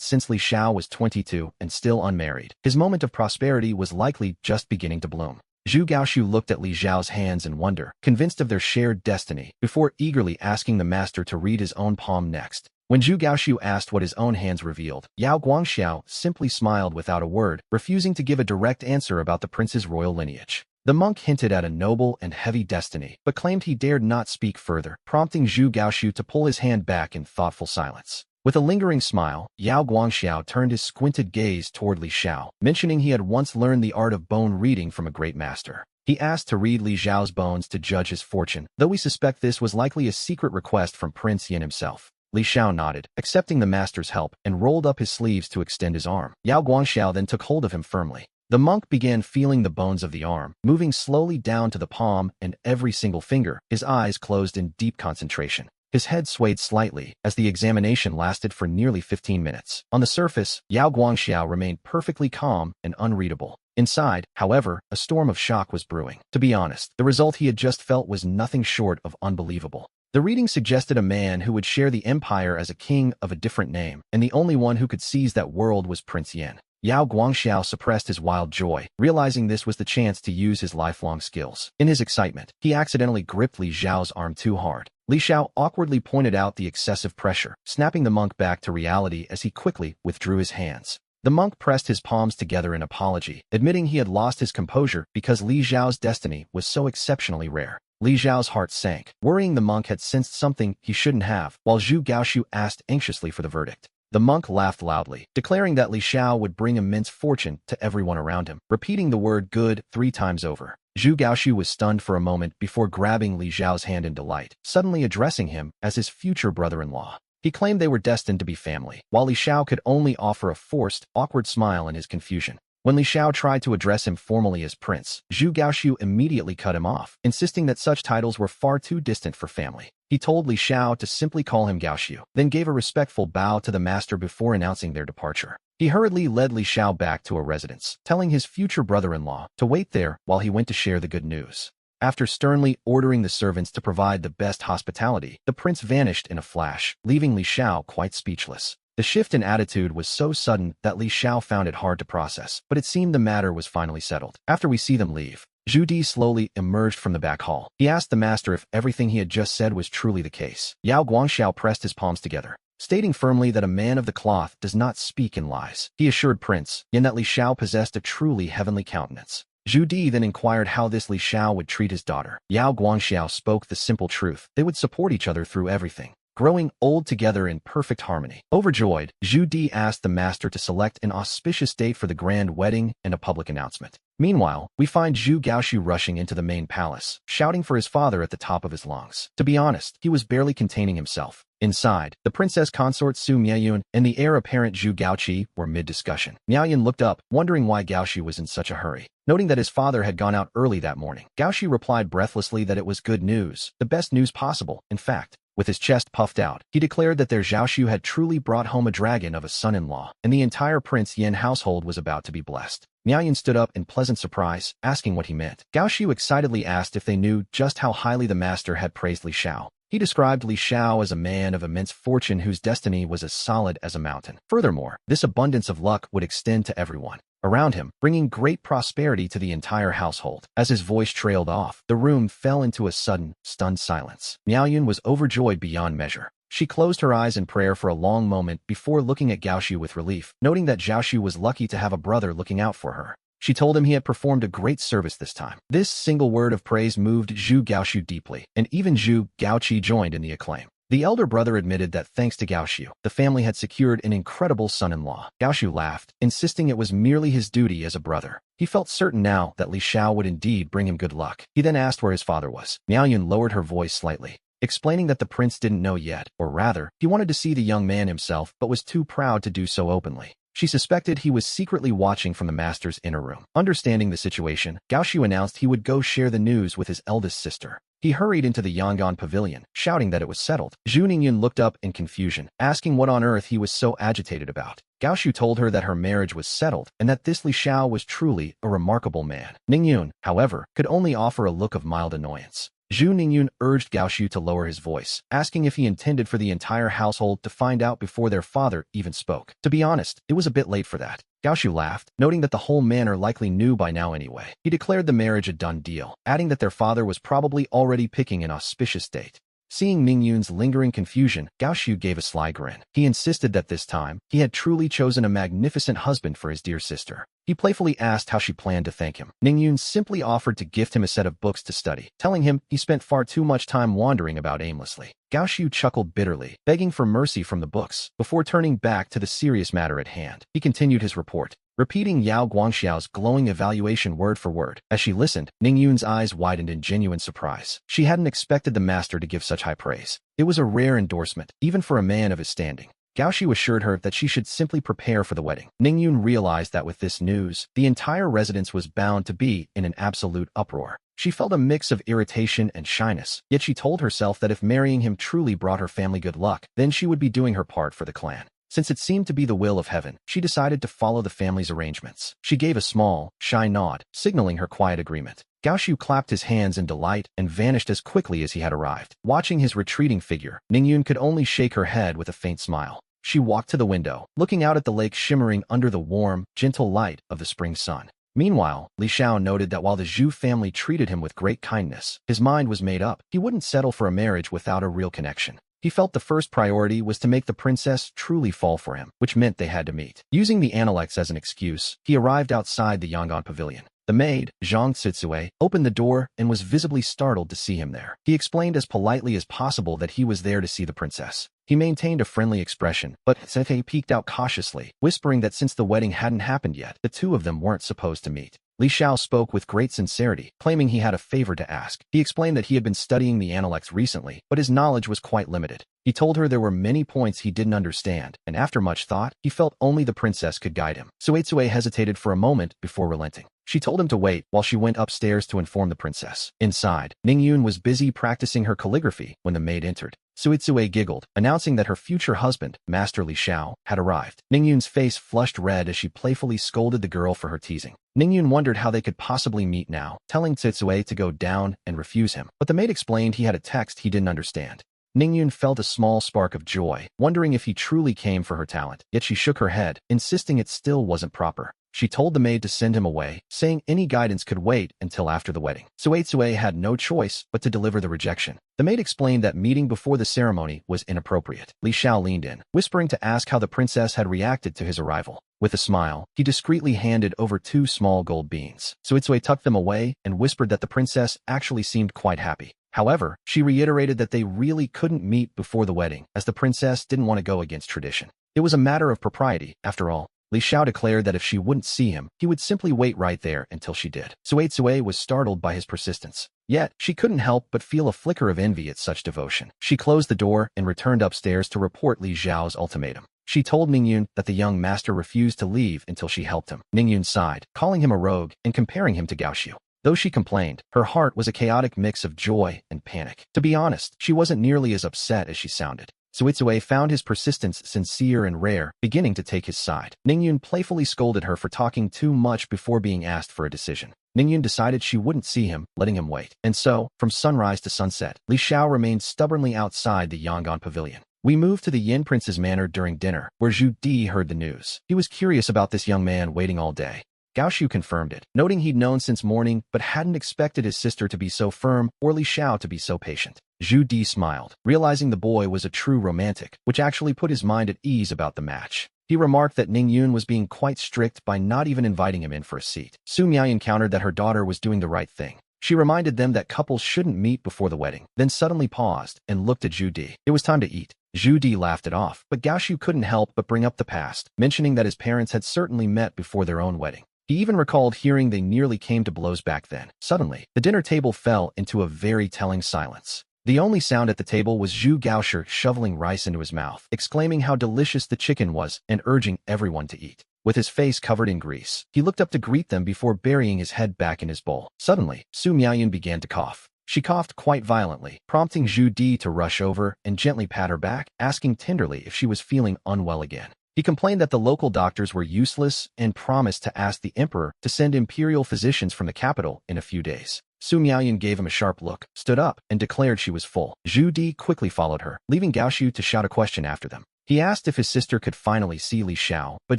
since Li Xiao was 22 and still unmarried, his moment of prosperity was likely just beginning to bloom. Zhu Gaoxiu looked at Li Xiao's hands in wonder, convinced of their shared destiny, before eagerly asking the master to read his own palm next. When Zhu Gaoxiu asked what his own hands revealed, Yao Guangxiao simply smiled without a word, refusing to give a direct answer about the prince's royal lineage. The monk hinted at a noble and heavy destiny, but claimed he dared not speak further, prompting Zhu Gaoxiu to pull his hand back in thoughtful silence. With a lingering smile, Yao Guangxiao turned his squinted gaze toward Li Xiao, mentioning he had once learned the art of bone reading from a great master. He asked to read Li Xiao's bones to judge his fortune, though we suspect this was likely a secret request from Prince Yin himself. Li Xiao nodded, accepting the master's help, and rolled up his sleeves to extend his arm. Yao Guangxiao then took hold of him firmly. The monk began feeling the bones of the arm, moving slowly down to the palm and every single finger, his eyes closed in deep concentration. His head swayed slightly, as the examination lasted for nearly 15 minutes. On the surface, Yao Guangxiao remained perfectly calm and unreadable. Inside, however, a storm of shock was brewing. To be honest, the result he had just felt was nothing short of unbelievable. The reading suggested a man who would share the empire as a king of a different name, and the only one who could seize that world was Prince Yin. Yao Guangxiao suppressed his wild joy, realizing this was the chance to use his lifelong skills. In his excitement, he accidentally gripped Li Xiao's arm too hard. Li Xiao awkwardly pointed out the excessive pressure, snapping the monk back to reality as he quickly withdrew his hands. The monk pressed his palms together in apology, admitting he had lost his composure because Li Xiao's destiny was so exceptionally rare. Li Xiao's heart sank, worrying the monk had sensed something he shouldn't have, while Zhu Gaoxiu asked anxiously for the verdict. The monk laughed loudly, declaring that Li Xiao would bring immense fortune to everyone around him, repeating the word good 3 times over. Zhu Gaoxiu was stunned for a moment before grabbing Li Xiao's hand in delight, suddenly addressing him as his future brother-in-law. He claimed they were destined to be family, while Li Xiao could only offer a forced, awkward smile in his confusion. When Li Xiao tried to address him formally as prince, Zhu Gaoxiu immediately cut him off, insisting that such titles were far too distant for family. He told Li Xiao to simply call him Gaoxiu, then gave a respectful bow to the master before announcing their departure. He hurriedly led Li Xiao back to a residence, telling his future brother-in-law to wait there while he went to share the good news. After sternly ordering the servants to provide the best hospitality, the prince vanished in a flash, leaving Li Xiao quite speechless. The shift in attitude was so sudden that Li Xiao found it hard to process, but it seemed the matter was finally settled. After we see them leave, Zhu Di slowly emerged from the back hall. He asked the master if everything he had just said was truly the case. Yao Guangxiao pressed his palms together, stating firmly that a man of the cloth does not speak in lies. He assured Prince Yin that Li Xiao possessed a truly heavenly countenance. Zhu Di then inquired how this Li Xiao would treat his daughter. Yao Guangxiao spoke the simple truth. They would support each other through everything, growing old together in perfect harmony. Overjoyed, Zhu Di asked the master to select an auspicious date for the grand wedding and a public announcement. Meanwhile, we find Zhu Gaoxiu rushing into the main palace, shouting for his father at the top of his lungs. To be honest, he was barely containing himself. Inside, the princess consort Su Miaoyun and the heir apparent Zhu Gaoqi were mid-discussion. Miaoyun looked up, wondering why Gaoxiu was in such a hurry. Noting that his father had gone out early that morning, Gaoxiu replied breathlessly that it was good news, the best news possible, in fact. With his chest puffed out, he declared that their Zhaoxiu had truly brought home a dragon of a son-in-law, and the entire Prince Yin household was about to be blessed. Miaoyun stood up in pleasant surprise, asking what he meant. Gaoxiu excitedly asked if they knew just how highly the master had praised Li Xiao. He described Li Xiao as a man of immense fortune whose destiny was as solid as a mountain. Furthermore, this abundance of luck would extend to everyone around him, bringing great prosperity to the entire household. As his voice trailed off, the room fell into a sudden, stunned silence. Miaoyun was overjoyed beyond measure. She closed her eyes in prayer for a long moment before looking at Gaoxiu with relief, noting that Zhaoxiu was lucky to have a brother looking out for her. She told him he had performed a great service this time. This single word of praise moved Zhu Gaoxiu deeply, and even Zhu Gaoqi joined in the acclaim. The elder brother admitted that thanks to Gaoxiu, the family had secured an incredible son-in-law. Gaoxiu laughed, insisting it was merely his duty as a brother. He felt certain now that Li Xiao would indeed bring him good luck. He then asked where his father was. Miaoyun lowered her voice slightly, explaining that the prince didn't know yet, or rather, he wanted to see the young man himself but was too proud to do so openly. She suspected he was secretly watching from the master's inner room. Understanding the situation, Gaoxiu announced he would go share the news with his eldest sister. He hurried into the Yangon pavilion, shouting that it was settled. Zhu Ningyun looked up in confusion, asking what on earth he was so agitated about. Gao Shu told her that her marriage was settled and that this Li Xiao was truly a remarkable man. Ningyun, however, could only offer a look of mild annoyance. Zhu Ningyun urged Gao Shu to lower his voice, asking if he intended for the entire household to find out before their father even spoke. To be honest, it was a bit late for that. Gao Shu laughed, noting that the whole manor likely knew by now anyway. He declared the marriage a done deal, adding that their father was probably already picking an auspicious date. Seeing Ningyun's lingering confusion, Gao Shu gave a sly grin. He insisted that this time, he had truly chosen a magnificent husband for his dear sister. He playfully asked how she planned to thank him. Ningyun simply offered to gift him a set of books to study, telling him he spent far too much time wandering about aimlessly. Gao Shu chuckled bitterly, begging for mercy from the books, before turning back to the serious matter at hand. He continued his report, repeating Yao Guangxiao's glowing evaluation word for word. As she listened, Ningyun's eyes widened in genuine surprise. She hadn't expected the master to give such high praise. It was a rare endorsement, even for a man of his standing. Gao Shu assured her that she should simply prepare for the wedding. Ningyun realized that with this news, the entire residence was bound to be in an absolute uproar. She felt a mix of irritation and shyness, yet she told herself that if marrying him truly brought her family good luck, then she would be doing her part for the clan. Since it seemed to be the will of heaven, she decided to follow the family's arrangements. She gave a small, shy nod, signaling her quiet agreement. Gao Shu clapped his hands in delight and vanished as quickly as he had arrived. Watching his retreating figure, Ningyun could only shake her head with a faint smile. She walked to the window, looking out at the lake shimmering under the warm, gentle light of the spring sun. Meanwhile, Li Xiao noted that while the Zhu family treated him with great kindness, his mind was made up. He wouldn't settle for a marriage without a real connection. He felt the first priority was to make the princess truly fall for him, which meant they had to meet. Using the Analects as an excuse, he arrived outside the Yangon pavilion. The maid, Zhang Tsitsue, opened the door and was visibly startled to see him there. He explained as politely as possible that he was there to see the princess. He maintained a friendly expression, but Tsitsue peeked out cautiously, whispering that since the wedding hadn't happened yet, the two of them weren't supposed to meet. Li Xiao spoke with great sincerity, claiming he had a favor to ask. He explained that he had been studying the Analects recently, but his knowledge was quite limited. He told her there were many points he didn't understand, and after much thought, he felt only the princess could guide him. Suetsue hesitated for a moment before relenting. She told him to wait while she went upstairs to inform the princess. Inside, Ningyun was busy practicing her calligraphy when the maid entered. Suitsue giggled, announcing that her future husband, Master Li Xiao, had arrived. Ningyun's face flushed red as she playfully scolded the girl for her teasing. Ningyun wondered how they could possibly meet now, telling Tsitsue to go down and refuse him. But the maid explained he had a text he didn't understand. Ningyun felt a small spark of joy, wondering if he truly came for her talent, yet she shook her head, insisting it still wasn't proper. She told the maid to send him away, saying any guidance could wait until after the wedding. Suetsue had no choice but to deliver the rejection. The maid explained that meeting before the ceremony was inappropriate. Li Xiao leaned in, whispering to ask how the princess had reacted to his arrival. With a smile, he discreetly handed over 2 small gold beans. Suetsue tucked them away and whispered that the princess actually seemed quite happy. However, she reiterated that they really couldn't meet before the wedding, as the princess didn't want to go against tradition. It was a matter of propriety, after all. Li Xiao declared that if she wouldn't see him, he would simply wait right there until she did. Suetsue was startled by his persistence. Yet, she couldn't help but feel a flicker of envy at such devotion. She closed the door and returned upstairs to report Li Xiao's ultimatum. She told Ningyun that the young master refused to leave until she helped him. Ningyun sighed, calling him a rogue and comparing him to Gao Shu. Though she complained, her heart was a chaotic mix of joy and panic. To be honest, she wasn't nearly as upset as she sounded. Suitsue found his persistence sincere and rare, beginning to take his side. Ningyun playfully scolded her for talking too much before being asked for a decision. Ningyun decided she wouldn't see him, letting him wait. And so, from sunrise to sunset, Li Xiao remained stubbornly outside the Yangon pavilion. We moved to the Yin Prince's manor during dinner, where Zhu Di heard the news. He was curious about this young man waiting all day. Gao Shu confirmed it, noting he'd known since morning but hadn't expected his sister to be so firm or Li Xiao to be so patient. Zhu Di smiled, realizing the boy was a true romantic, which actually put his mind at ease about the match. He remarked that Ningyun was being quite strict by not even inviting him in for a seat. Su Miai countered that her daughter was doing the right thing. She reminded them that couples shouldn't meet before the wedding, then suddenly paused and looked at Zhu Di. It was time to eat. Zhu Di laughed it off, but Gao Shu couldn't help but bring up the past, mentioning that his parents had certainly met before their own wedding. He even recalled hearing they nearly came to blows back then. Suddenly, the dinner table fell into a very telling silence. The only sound at the table was Zhu Gaosher shoveling rice into his mouth, exclaiming how delicious the chicken was and urging everyone to eat. With his face covered in grease, he looked up to greet them before burying his head back in his bowl. Suddenly, Su Miaoyun began to cough. She coughed quite violently, prompting Zhu Di to rush over and gently pat her back, asking tenderly if she was feeling unwell again. He complained that the local doctors were useless and promised to ask the emperor to send imperial physicians from the capital in a few days. Su Miaoyan gave him a sharp look, stood up, and declared she was full. Zhu Di quickly followed her, leaving Gao Shu to shout a question after them. He asked if his sister could finally see Li Xiao, but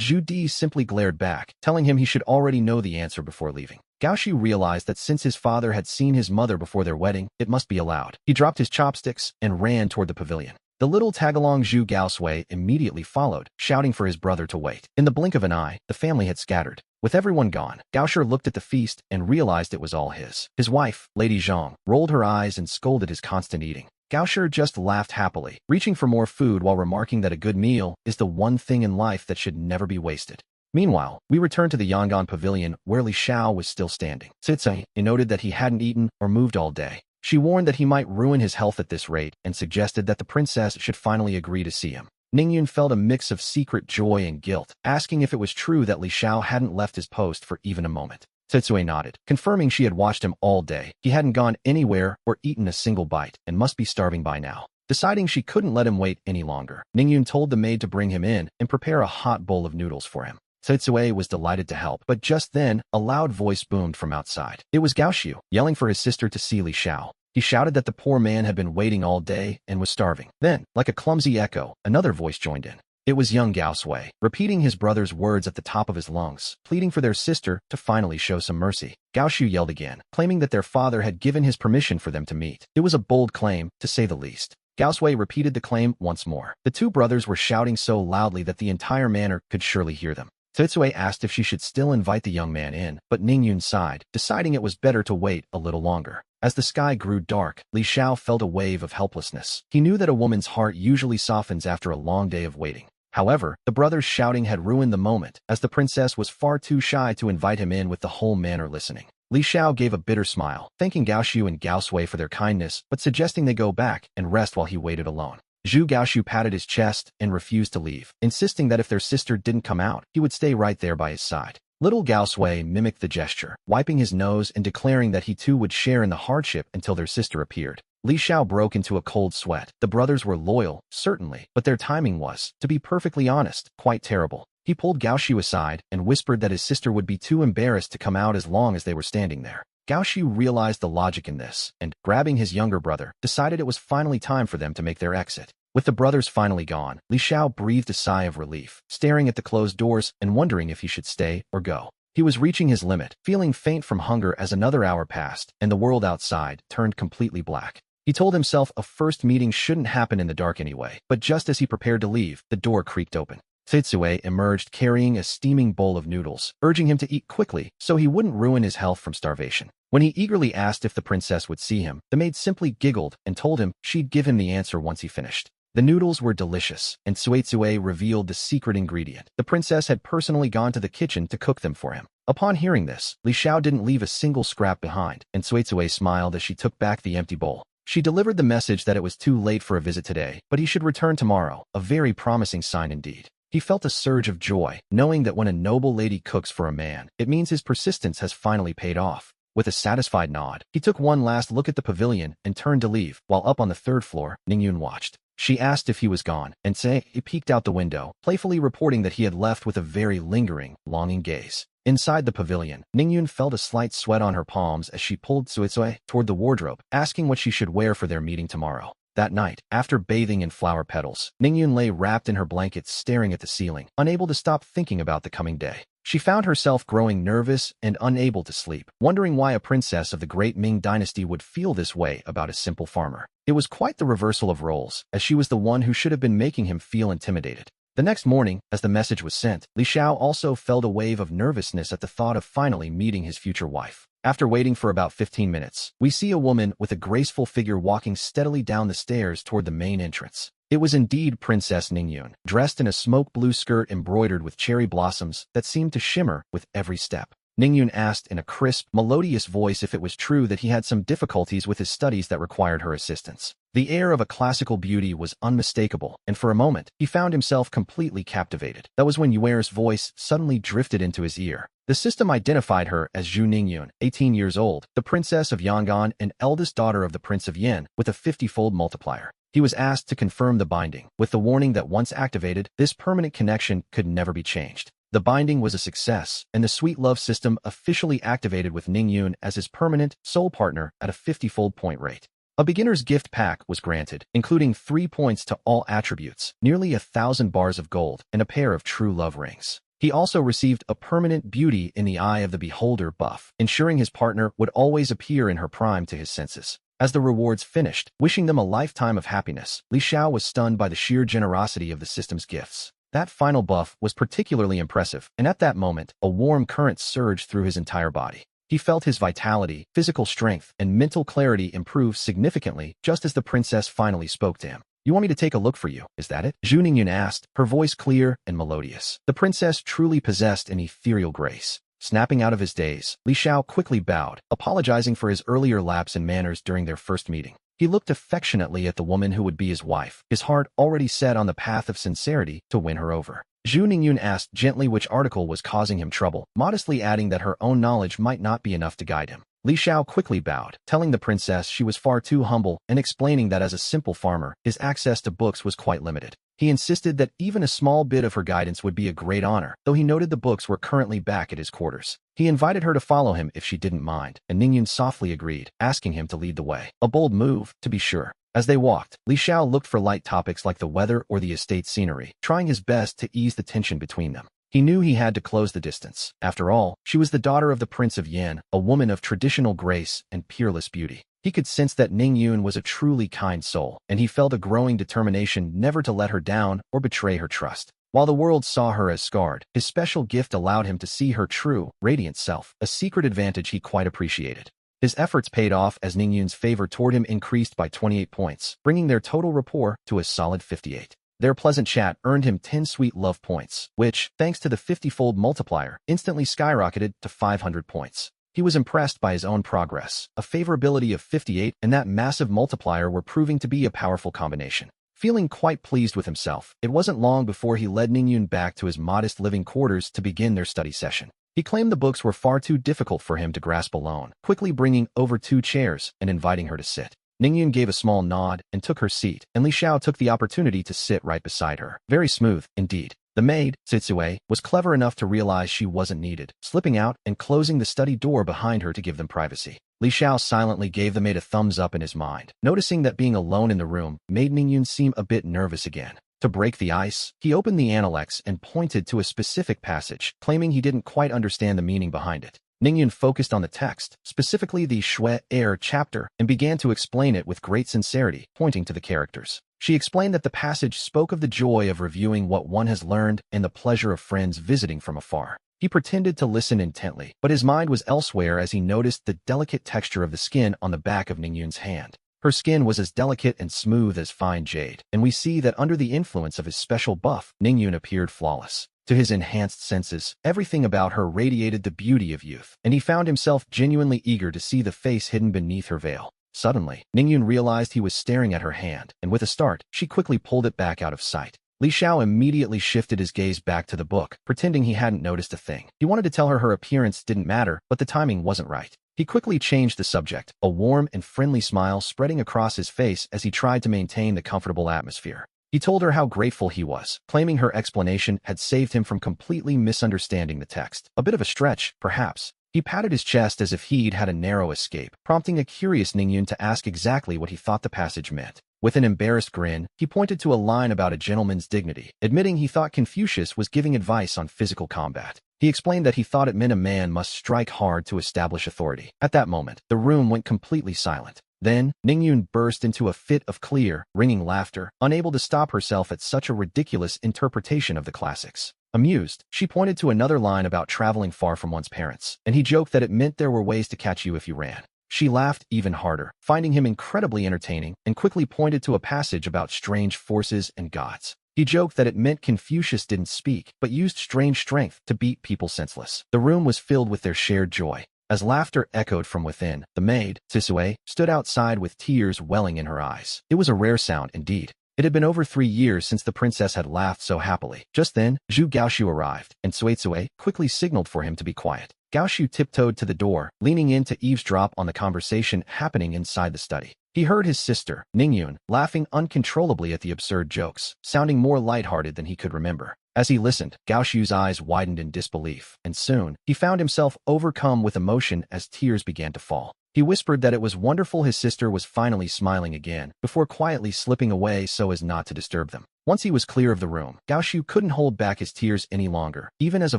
Zhu Di simply glared back, telling him he should already know the answer before leaving. Gao Shu realized that since his father had seen his mother before their wedding, it must be allowed. He dropped his chopsticks and ran toward the pavilion. The little tagalong Zhu Gaosui immediately followed, shouting for his brother to wait. In the blink of an eye, the family had scattered. With everyone gone, Gao Shi looked at the feast and realized it was all his. His wife, Lady Zhang, rolled her eyes and scolded his constant eating. Gao Shi just laughed happily, reaching for more food while remarking that a good meal is the one thing in life that should never be wasted. Meanwhile, we returned to the Yangon pavilion where Li Xiao was still standing. Cicai noted that he hadn't eaten or moved all day. She warned that he might ruin his health at this rate and suggested that the princess should finally agree to see him. Ningyun felt a mix of secret joy and guilt, asking if it was true that Li Xiao hadn't left his post for even a moment. Cicai nodded, confirming she had watched him all day. He hadn't gone anywhere or eaten a single bite and must be starving by now. Deciding she couldn't let him wait any longer, Ningyun told the maid to bring him in and prepare a hot bowl of noodles for him. Cicai was delighted to help, but just then, a loud voice boomed from outside. It was Gao Xiu, yelling for his sister to see Li Xiao. He shouted that the poor man had been waiting all day and was starving. Then, like a clumsy echo, another voice joined in. It was young Gao Sui, repeating his brother's words at the top of his lungs, pleading for their sister to finally show some mercy. Gao Xiu yelled again, claiming that their father had given his permission for them to meet. It was a bold claim, to say the least. Gao Sui repeated the claim once more. The two brothers were shouting so loudly that the entire manor could surely hear them. Cicai asked if she should still invite the young man in, but Ningyun sighed, deciding it was better to wait a little longer. As the sky grew dark, Li Xiao felt a wave of helplessness. He knew that a woman's heart usually softens after a long day of waiting. However, the brothers' shouting had ruined the moment, as the princess was far too shy to invite him in with the whole manor listening. Li Xiao gave a bitter smile, thanking Gao Xiu and Gao Sui for their kindness, but suggesting they go back and rest while he waited alone. Zhu Gaoshu patted his chest and refused to leave, insisting that if their sister didn't come out, he would stay right there by his side. Little Gao Sui mimicked the gesture, wiping his nose and declaring that he too would share in the hardship until their sister appeared. Li Xiao broke into a cold sweat. The brothers were loyal, certainly, but their timing was, to be perfectly honest, quite terrible. He pulled Gao Xiu aside and whispered that his sister would be too embarrassed to come out as long as they were standing there. Gao Xiu realized the logic in this, and, grabbing his younger brother, decided it was finally time for them to make their exit. With the brothers finally gone, Li Xiao breathed a sigh of relief, staring at the closed doors and wondering if he should stay or go. He was reaching his limit, feeling faint from hunger as another hour passed, and the world outside turned completely black. He told himself a first meeting shouldn't happen in the dark anyway, but just as he prepared to leave, the door creaked open. Cicai emerged carrying a steaming bowl of noodles, urging him to eat quickly so he wouldn't ruin his health from starvation. When he eagerly asked if the princess would see him, the maid simply giggled and told him she'd give him the answer once he finished. The noodles were delicious, and Cicai revealed the secret ingredient. The princess had personally gone to the kitchen to cook them for him. Upon hearing this, Li Xiao didn't leave a single scrap behind, and Cicai smiled as she took back the empty bowl. She delivered the message that it was too late for a visit today, but he should return tomorrow, a very promising sign indeed. He felt a surge of joy, knowing that when a noble lady cooks for a man, it means his persistence has finally paid off. With a satisfied nod, he took one last look at the pavilion and turned to leave, while up on the third floor, Ningyun watched. She asked if he was gone, and he peeked out the window, playfully reporting that he had left with a very lingering, longing gaze. Inside the pavilion, Ningyun felt a slight sweat on her palms as she pulled Cicai toward the wardrobe, asking what she should wear for their meeting tomorrow. That night, after bathing in flower petals, Ningyun lay wrapped in her blankets staring at the ceiling, unable to stop thinking about the coming day. She found herself growing nervous and unable to sleep, wondering why a princess of the great Ming dynasty would feel this way about a simple farmer. It was quite the reversal of roles, as she was the one who should have been making him feel intimidated. The next morning, as the message was sent, Li Xiao also felt a wave of nervousness at the thought of finally meeting his future wife. After waiting for about 15 minutes, we see a woman with a graceful figure walking steadily down the stairs toward the main entrance. It was indeed Princess Ningyun, dressed in a smoke blue skirt embroidered with cherry blossoms that seemed to shimmer with every step. Ningyun asked in a crisp, melodious voice if it was true that he had some difficulties with his studies that required her assistance. The air of a classical beauty was unmistakable, and for a moment, he found himself completely captivated. That was when Yuer's voice suddenly drifted into his ear. The system identified her as Zhu Ningyun, 18 years old, the princess of Yangon and eldest daughter of the Prince of Yin, with a 50-fold multiplier. He was asked to confirm the binding, with the warning that once activated, this permanent connection could never be changed. The binding was a success, and the sweet love system officially activated with Ningyun as his permanent, sole partner at a 50-fold point rate. A beginner's gift pack was granted, including 3 points to all attributes, nearly 1,000 bars of gold, and a pair of true love rings. He also received a permanent beauty in the eye of the beholder buff, ensuring his partner would always appear in her prime to his senses. As the rewards finished, wishing them a lifetime of happiness, Li Xiao was stunned by the sheer generosity of the system's gifts. That final buff was particularly impressive, and at that moment, a warm current surged through his entire body. He felt his vitality, physical strength, and mental clarity improve significantly just as the princess finally spoke to him. "You want me to take a look for you, is that it?" Zhu Ningyun asked, her voice clear and melodious. The princess truly possessed an ethereal grace. Snapping out of his daze, Li Xiao quickly bowed, apologizing for his earlier lapse in manners during their first meeting. He looked affectionately at the woman who would be his wife, his heart already set on the path of sincerity to win her over. Zhu Ningyun asked gently which article was causing him trouble, modestly adding that her own knowledge might not be enough to guide him. Li Xiao quickly bowed, telling the princess she was far too humble and explaining that as a simple farmer, his access to books was quite limited. He insisted that even a small bit of her guidance would be a great honor, though he noted the books were currently back at his quarters. He invited her to follow him if she didn't mind, and Ningyun softly agreed, asking him to lead the way. A bold move, to be sure. As they walked, Li Xiao looked for light topics like the weather or the estate scenery, trying his best to ease the tension between them. He knew he had to close the distance. After all, she was the daughter of the Prince of Yin, a woman of traditional grace and peerless beauty. He could sense that Ningyun was a truly kind soul, and he felt a growing determination never to let her down or betray her trust. While the world saw her as scarred, his special gift allowed him to see her true, radiant self, a secret advantage he quite appreciated. His efforts paid off as Ningyun's favor toward him increased by 28 points, bringing their total rapport to a solid 58. Their pleasant chat earned him 10 sweet love points, which, thanks to the 50-fold multiplier, instantly skyrocketed to 500 points. He was impressed by his own progress. A favorability of 58 and that massive multiplier were proving to be a powerful combination. Feeling quite pleased with himself, it wasn't long before he led Ningyun back to his modest living quarters to begin their study session. He claimed the books were far too difficult for him to grasp alone, quickly bringing over 2 chairs and inviting her to sit. Ningyun gave a small nod and took her seat, and Li Xiao took the opportunity to sit right beside her. Very smooth, indeed. The maid, Zitsue, was clever enough to realize she wasn't needed, slipping out and closing the study door behind her to give them privacy. Li Xiao silently gave the maid a thumbs up in his mind, noticing that being alone in the room made Ningyun seem a bit nervous again. To break the ice, he opened the Analects and pointed to a specific passage, claiming he didn't quite understand the meaning behind it. Ningyun focused on the text, specifically the Shui Air chapter, and began to explain it with great sincerity, pointing to the characters. She explained that the passage spoke of the joy of reviewing what one has learned and the pleasure of friends visiting from afar. He pretended to listen intently, but his mind was elsewhere as he noticed the delicate texture of the skin on the back of Ningyun's hand. Her skin was as delicate and smooth as fine jade, and we see that under the influence of his special buff, Ningyun appeared flawless. To his enhanced senses, everything about her radiated the beauty of youth, and he found himself genuinely eager to see the face hidden beneath her veil. Suddenly, Ningyun realized he was staring at her hand, and with a start, she quickly pulled it back out of sight. Li Xiao immediately shifted his gaze back to the book, pretending he hadn't noticed a thing. He wanted to tell her her appearance didn't matter, but the timing wasn't right. He quickly changed the subject, a warm and friendly smile spreading across his face as he tried to maintain the comfortable atmosphere. He told her how grateful he was, claiming her explanation had saved him from completely misunderstanding the text. A bit of a stretch, perhaps. He patted his chest as if he'd had a narrow escape, prompting a curious Ningyun to ask exactly what he thought the passage meant. With an embarrassed grin, he pointed to a line about a gentleman's dignity, admitting he thought Confucius was giving advice on physical combat. He explained that he thought it meant a man must strike hard to establish authority. At that moment, the room went completely silent. Then, Ningyun burst into a fit of clear, ringing laughter, unable to stop herself at such a ridiculous interpretation of the classics. Amused, she pointed to another line about traveling far from one's parents, and he joked that it meant there were ways to catch you if you ran. She laughed even harder, finding him incredibly entertaining, and quickly pointed to a passage about strange forces and gods. He joked that it meant Confucius didn't speak, but used strange strength to beat people senseless. The room was filled with their shared joy. As laughter echoed from within, the maid, Sisue, stood outside with tears welling in her eyes. It was a rare sound indeed. It had been over 3 years since the princess had laughed so happily. Just then, Zhu Gaoxiu arrived, and Suitsue quickly signaled for him to be quiet. Gaoxiu tiptoed to the door, leaning in to eavesdrop on the conversation happening inside the study. He heard his sister, Ningyun, laughing uncontrollably at the absurd jokes, sounding more lighthearted than he could remember. As he listened, Gaoxiu's eyes widened in disbelief, and soon, he found himself overcome with emotion as tears began to fall. He whispered that it was wonderful his sister was finally smiling again, before quietly slipping away so as not to disturb them. Once he was clear of the room, Gaoxiu couldn't hold back his tears any longer, even as a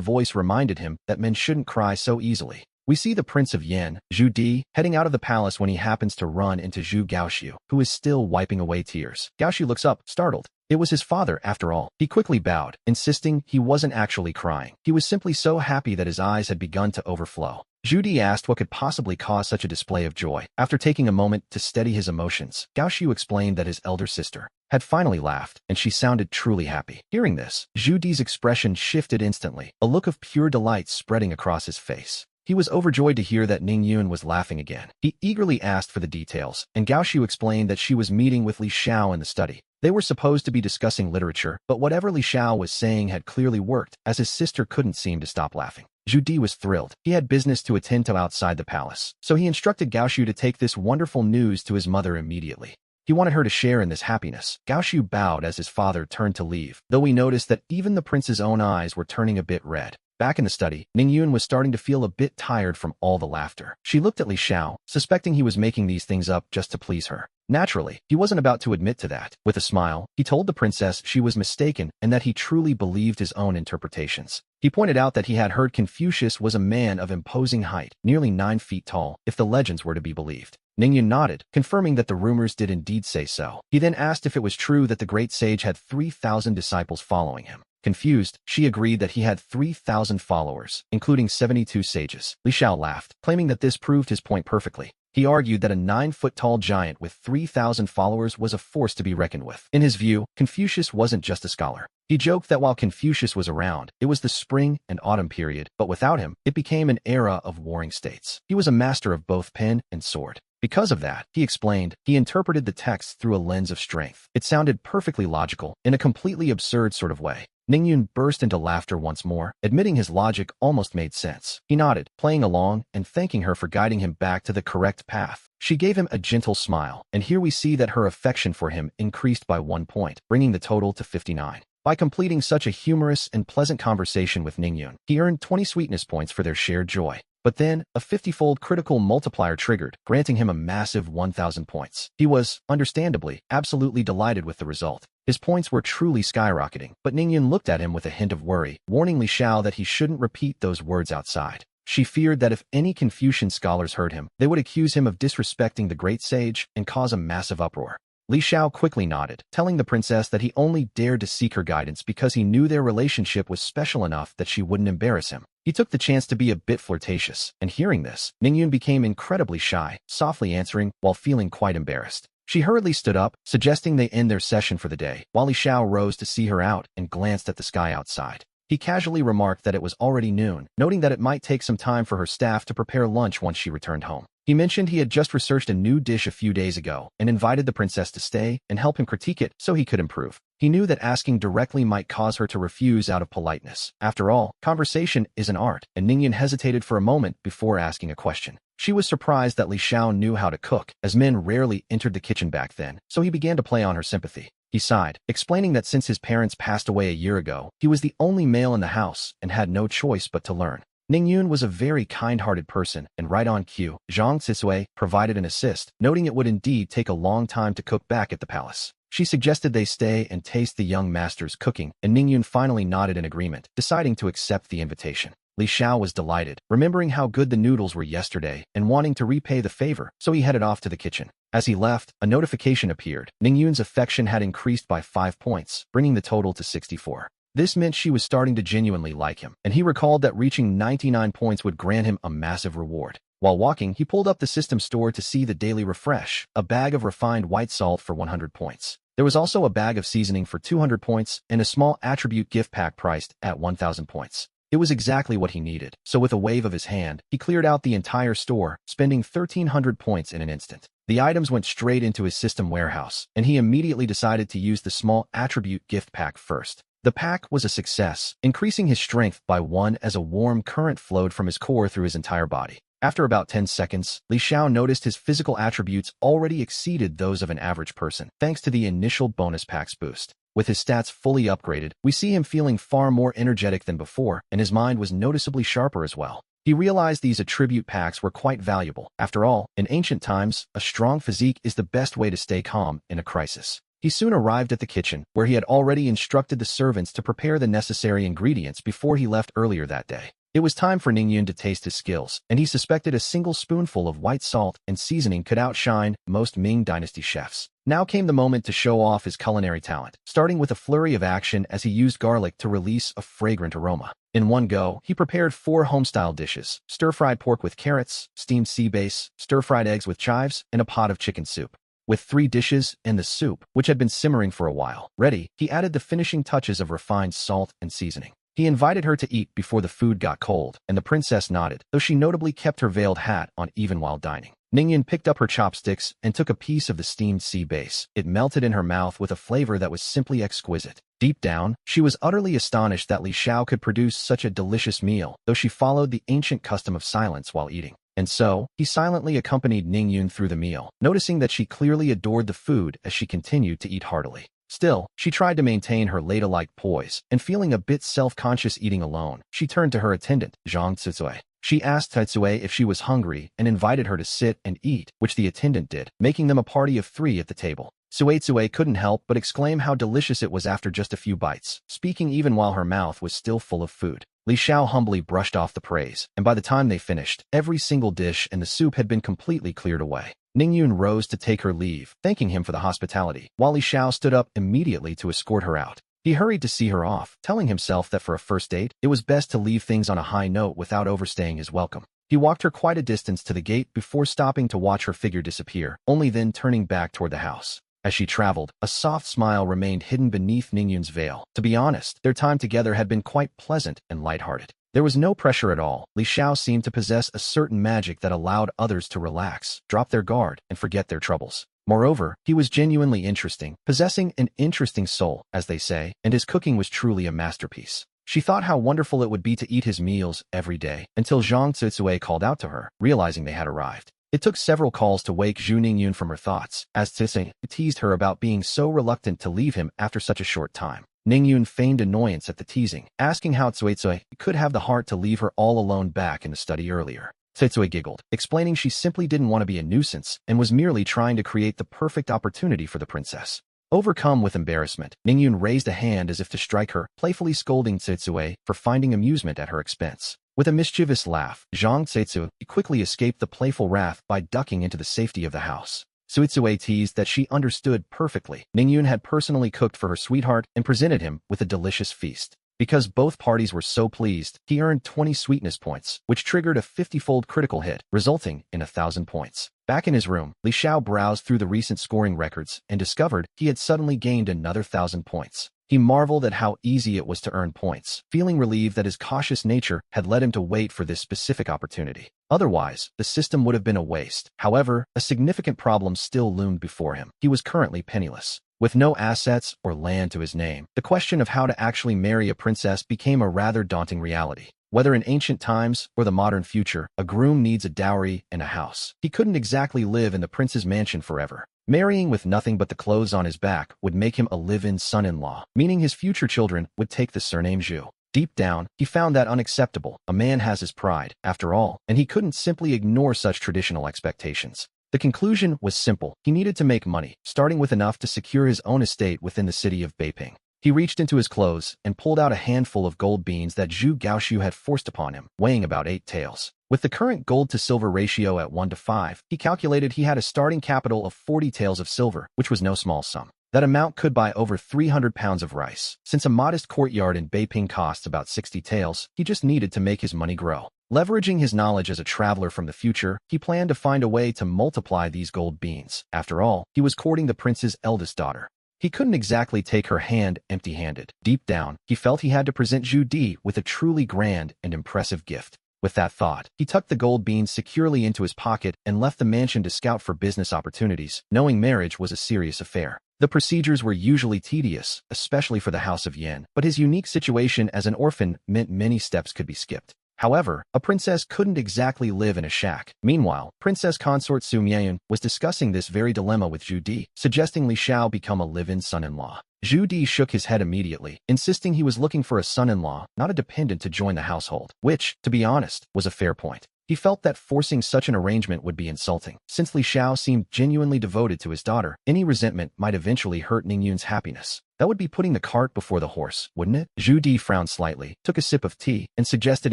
voice reminded him that men shouldn't cry so easily. We see the Prince of Yin, Zhu Di, heading out of the palace when he happens to run into Zhu Gaoxiu, who is still wiping away tears. Gaoxiu looks up, startled. It was his father, after all. He quickly bowed, insisting he wasn't actually crying. He was simply so happy that his eyes had begun to overflow. Zhu Di asked what could possibly cause such a display of joy. After taking a moment to steady his emotions, Gaoxiu explained that his elder sister had finally laughed, and she sounded truly happy. Hearing this, Zhu Di's expression shifted instantly, a look of pure delight spreading across his face. He was overjoyed to hear that Ningyun was laughing again. He eagerly asked for the details, and Gaoxiu explained that she was meeting with Li Xiao in the study. They were supposed to be discussing literature, but whatever Li Xiao was saying had clearly worked, as his sister couldn't seem to stop laughing. Zhu Di was thrilled. He had business to attend to outside the palace, so he instructed Gaoxiu to take this wonderful news to his mother immediately. He wanted her to share in this happiness. Gaoxiu bowed as his father turned to leave, though he noticed that even the prince's own eyes were turning a bit red. Back in the study, Ningyun was starting to feel a bit tired from all the laughter. She looked at Li Xiao, suspecting he was making these things up just to please her. Naturally, he wasn't about to admit to that. With a smile, he told the princess she was mistaken and that he truly believed his own interpretations. He pointed out that he had heard Confucius was a man of imposing height, nearly 9 feet tall, if the legends were to be believed. Ningyun nodded, confirming that the rumors did indeed say so. He then asked if it was true that the great sage had 3,000 disciples following him. Confused, she agreed that he had 3,000 followers, including 72 sages. Li Xiao laughed, claiming that this proved his point perfectly. He argued that a 9-foot-tall giant with 3,000 followers was a force to be reckoned with. In his view, Confucius wasn't just a scholar. He joked that while Confucius was around, it was the spring and autumn period, but without him, it became an era of warring states. He was a master of both pen and sword. Because of that, he explained, he interpreted the text through a lens of strength. It sounded perfectly logical, in a completely absurd sort of way. Ningyun burst into laughter once more, admitting his logic almost made sense. He nodded, playing along and thanking her for guiding him back to the correct path. She gave him a gentle smile, and here we see that her affection for him increased by 1 point, bringing the total to 59. By completing such a humorous and pleasant conversation with Ningyun, he earned 20 sweetness points for their shared joy. But then, a 50-fold critical multiplier triggered, granting him a massive 1,000 points. He was, understandably, absolutely delighted with the result. His points were truly skyrocketing, but Ningyun looked at him with a hint of worry, warning Li Xiao that he shouldn't repeat those words outside. She feared that if any Confucian scholars heard him, they would accuse him of disrespecting the great sage and cause a massive uproar. Li Xiao quickly nodded, telling the princess that he only dared to seek her guidance because he knew their relationship was special enough that she wouldn't embarrass him. He took the chance to be a bit flirtatious, and hearing this, Ningyun became incredibly shy, softly answering while feeling quite embarrassed. She hurriedly stood up, suggesting they end their session for the day, while Li Xiao rose to see her out and glanced at the sky outside. He casually remarked that it was already noon, noting that it might take some time for her staff to prepare lunch once she returned home. He mentioned he had just researched a new dish a few days ago and invited the princess to stay and help him critique it so he could improve. He knew that asking directly might cause her to refuse out of politeness. After all, conversation is an art, and Ningyun hesitated for a moment before asking a question. She was surprised that Li Xiao knew how to cook, as men rarely entered the kitchen back then, so he began to play on her sympathy. He sighed, explaining that since his parents passed away a year ago, he was the only male in the house and had no choice but to learn. Ningyun was a very kind-hearted person, and right on cue, Zhang Sisue provided an assist, noting it would indeed take a long time to cook back at the palace. She suggested they stay and taste the young master's cooking, and Ningyun finally nodded in agreement, deciding to accept the invitation. Li Xiao was delighted, remembering how good the noodles were yesterday and wanting to repay the favor, so he headed off to the kitchen. As he left, a notification appeared. Ningyun's affection had increased by 5 points, bringing the total to 64. This meant she was starting to genuinely like him, and he recalled that reaching 99 points would grant him a massive reward. While walking, he pulled up the system store to see the daily refresh, a bag of refined white salt for 100 points. There was also a bag of seasoning for 200 points and a small attribute gift pack priced at 1,000 points. It was exactly what he needed, so with a wave of his hand, he cleared out the entire store, spending 1,300 points in an instant. The items went straight into his system warehouse, and he immediately decided to use the small attribute gift pack first. The pack was a success, increasing his strength by 1 as a warm current flowed from his core through his entire body. After about 10 seconds, Li Xiao noticed his physical attributes already exceeded those of an average person, thanks to the initial bonus pack's boost. With his stats fully upgraded, we see him feeling far more energetic than before, and his mind was noticeably sharper as well. He realized these attribute packs were quite valuable. After all, in ancient times, a strong physique is the best way to stay calm in a crisis. He soon arrived at the kitchen, where he had already instructed the servants to prepare the necessary ingredients before he left earlier that day. It was time for Ningyun to taste his skills, and he suspected a single spoonful of white salt and seasoning could outshine most Ming Dynasty chefs. Now came the moment to show off his culinary talent, starting with a flurry of action as he used garlic to release a fragrant aroma. In one go, he prepared 4 home-style dishes: stir-fried pork with carrots, steamed sea bass, stir-fried eggs with chives, and a pot of chicken soup. With 3 dishes and the soup, which had been simmering for a while, ready, he added the finishing touches of refined salt and seasoning. He invited her to eat before the food got cold, and the princess nodded, though she notably kept her veiled hat on even while dining. Ningyun picked up her chopsticks and took a piece of the steamed sea bass. It melted in her mouth with a flavor that was simply exquisite. Deep down, she was utterly astonished that Li Xiao could produce such a delicious meal, though she followed the ancient custom of silence while eating. And so, he silently accompanied Ningyun through the meal, noticing that she clearly adored the food as she continued to eat heartily. Still, she tried to maintain her ladylike poise, and feeling a bit self-conscious eating alone, she turned to her attendant, Zhang Tsutsui. She asked Tsutsui if she was hungry and invited her to sit and eat, which the attendant did, making them a party of 3 at the table. Tsutsui couldn't help but exclaim how delicious it was after just a few bites, speaking even while her mouth was still full of food. Li Xiao humbly brushed off the praise, and by the time they finished, every single dish and the soup had been completely cleared away. Ningyun rose to take her leave, thanking him for the hospitality, while Li Xiao stood up immediately to escort her out. He hurried to see her off, telling himself that for a first date, it was best to leave things on a high note without overstaying his welcome. He walked her quite a distance to the gate before stopping to watch her figure disappear, only then turning back toward the house. As she traveled, a soft smile remained hidden beneath Ningyun's veil. To be honest, their time together had been quite pleasant and lighthearted. There was no pressure at all. Li Xiao seemed to possess a certain magic that allowed others to relax, drop their guard, and forget their troubles. Moreover, he was genuinely interesting, possessing an interesting soul, as they say, and his cooking was truly a masterpiece. She thought how wonderful it would be to eat his meals every day, until Zhang Tsutsui called out to her, realizing they had arrived. It took several calls to wake Zhu Ningyun from her thoughts, as Tsutsui teased her about being so reluctant to leave him after such a short time. Ningyun feigned annoyance at the teasing, asking how Tsutsui could have the heart to leave her all alone back in the study earlier. Tsutsui giggled, explaining she simply didn't want to be a nuisance and was merely trying to create the perfect opportunity for the princess. Overcome with embarrassment, Ningyun raised a hand as if to strike her, playfully scolding Tsutsui for finding amusement at her expense. With a mischievous laugh, Zhang Tsutsui quickly escaped the playful wrath by ducking into the safety of the house. Tsutsui teased that she understood perfectly. Ningyun had personally cooked for her sweetheart and presented him with a delicious feast. Because both parties were so pleased, he earned 20 sweetness points, which triggered a 50-fold critical hit, resulting in 1,000 points. Back in his room, Li Xiao browsed through the recent scoring records and discovered he had suddenly gained another 1,000 points. He marveled at how easy it was to earn points, feeling relieved that his cautious nature had led him to wait for this specific opportunity. Otherwise, the system would have been a waste. However, a significant problem still loomed before him. He was currently penniless. With no assets or land to his name, the question of how to actually marry a princess became a rather daunting reality. Whether in ancient times or the modern future, a groom needs a dowry and a house. He couldn't exactly live in the prince's mansion forever. Marrying with nothing but the clothes on his back would make him a live-in son-in-law, meaning his future children would take the surname Zhu. Deep down, he found that unacceptable. A man has his pride, after all, and he couldn't simply ignore such traditional expectations. The conclusion was simple. He needed to make money, starting with enough to secure his own estate within the city of Beiping. He reached into his clothes and pulled out a handful of gold beans that Zhu Gaoxiu had forced upon him, weighing about 8 taels. With the current gold-to-silver ratio at 1:5, he calculated he had a starting capital of 40 taels of silver, which was no small sum. That amount could buy over 300 pounds of rice. Since a modest courtyard in Beiping costs about 60 taels, he just needed to make his money grow. Leveraging his knowledge as a traveler from the future, he planned to find a way to multiply these gold beans. After all, he was courting the prince's eldest daughter. He couldn't exactly take her hand empty-handed. Deep down, he felt he had to present Zhu Di with a truly grand and impressive gift. With that thought, he tucked the gold beans securely into his pocket and left the mansion to scout for business opportunities, knowing marriage was a serious affair. The procedures were usually tedious, especially for the House of Yan, but his unique situation as an orphan meant many steps could be skipped. However, a princess couldn't exactly live in a shack. Meanwhile, Princess Consort Su Mianyun was discussing this very dilemma with Zhu Di, suggesting Li Xiao become a live-in son-in-law. Zhu Di shook his head immediately, insisting he was looking for a son-in-law, not a dependent to join the household, which, to be honest, was a fair point. He felt that forcing such an arrangement would be insulting. Since Li Xiao seemed genuinely devoted to his daughter, any resentment might eventually hurt Ningyun's happiness. That would be putting the cart before the horse, wouldn't it? Zhu Di frowned slightly, took a sip of tea, and suggested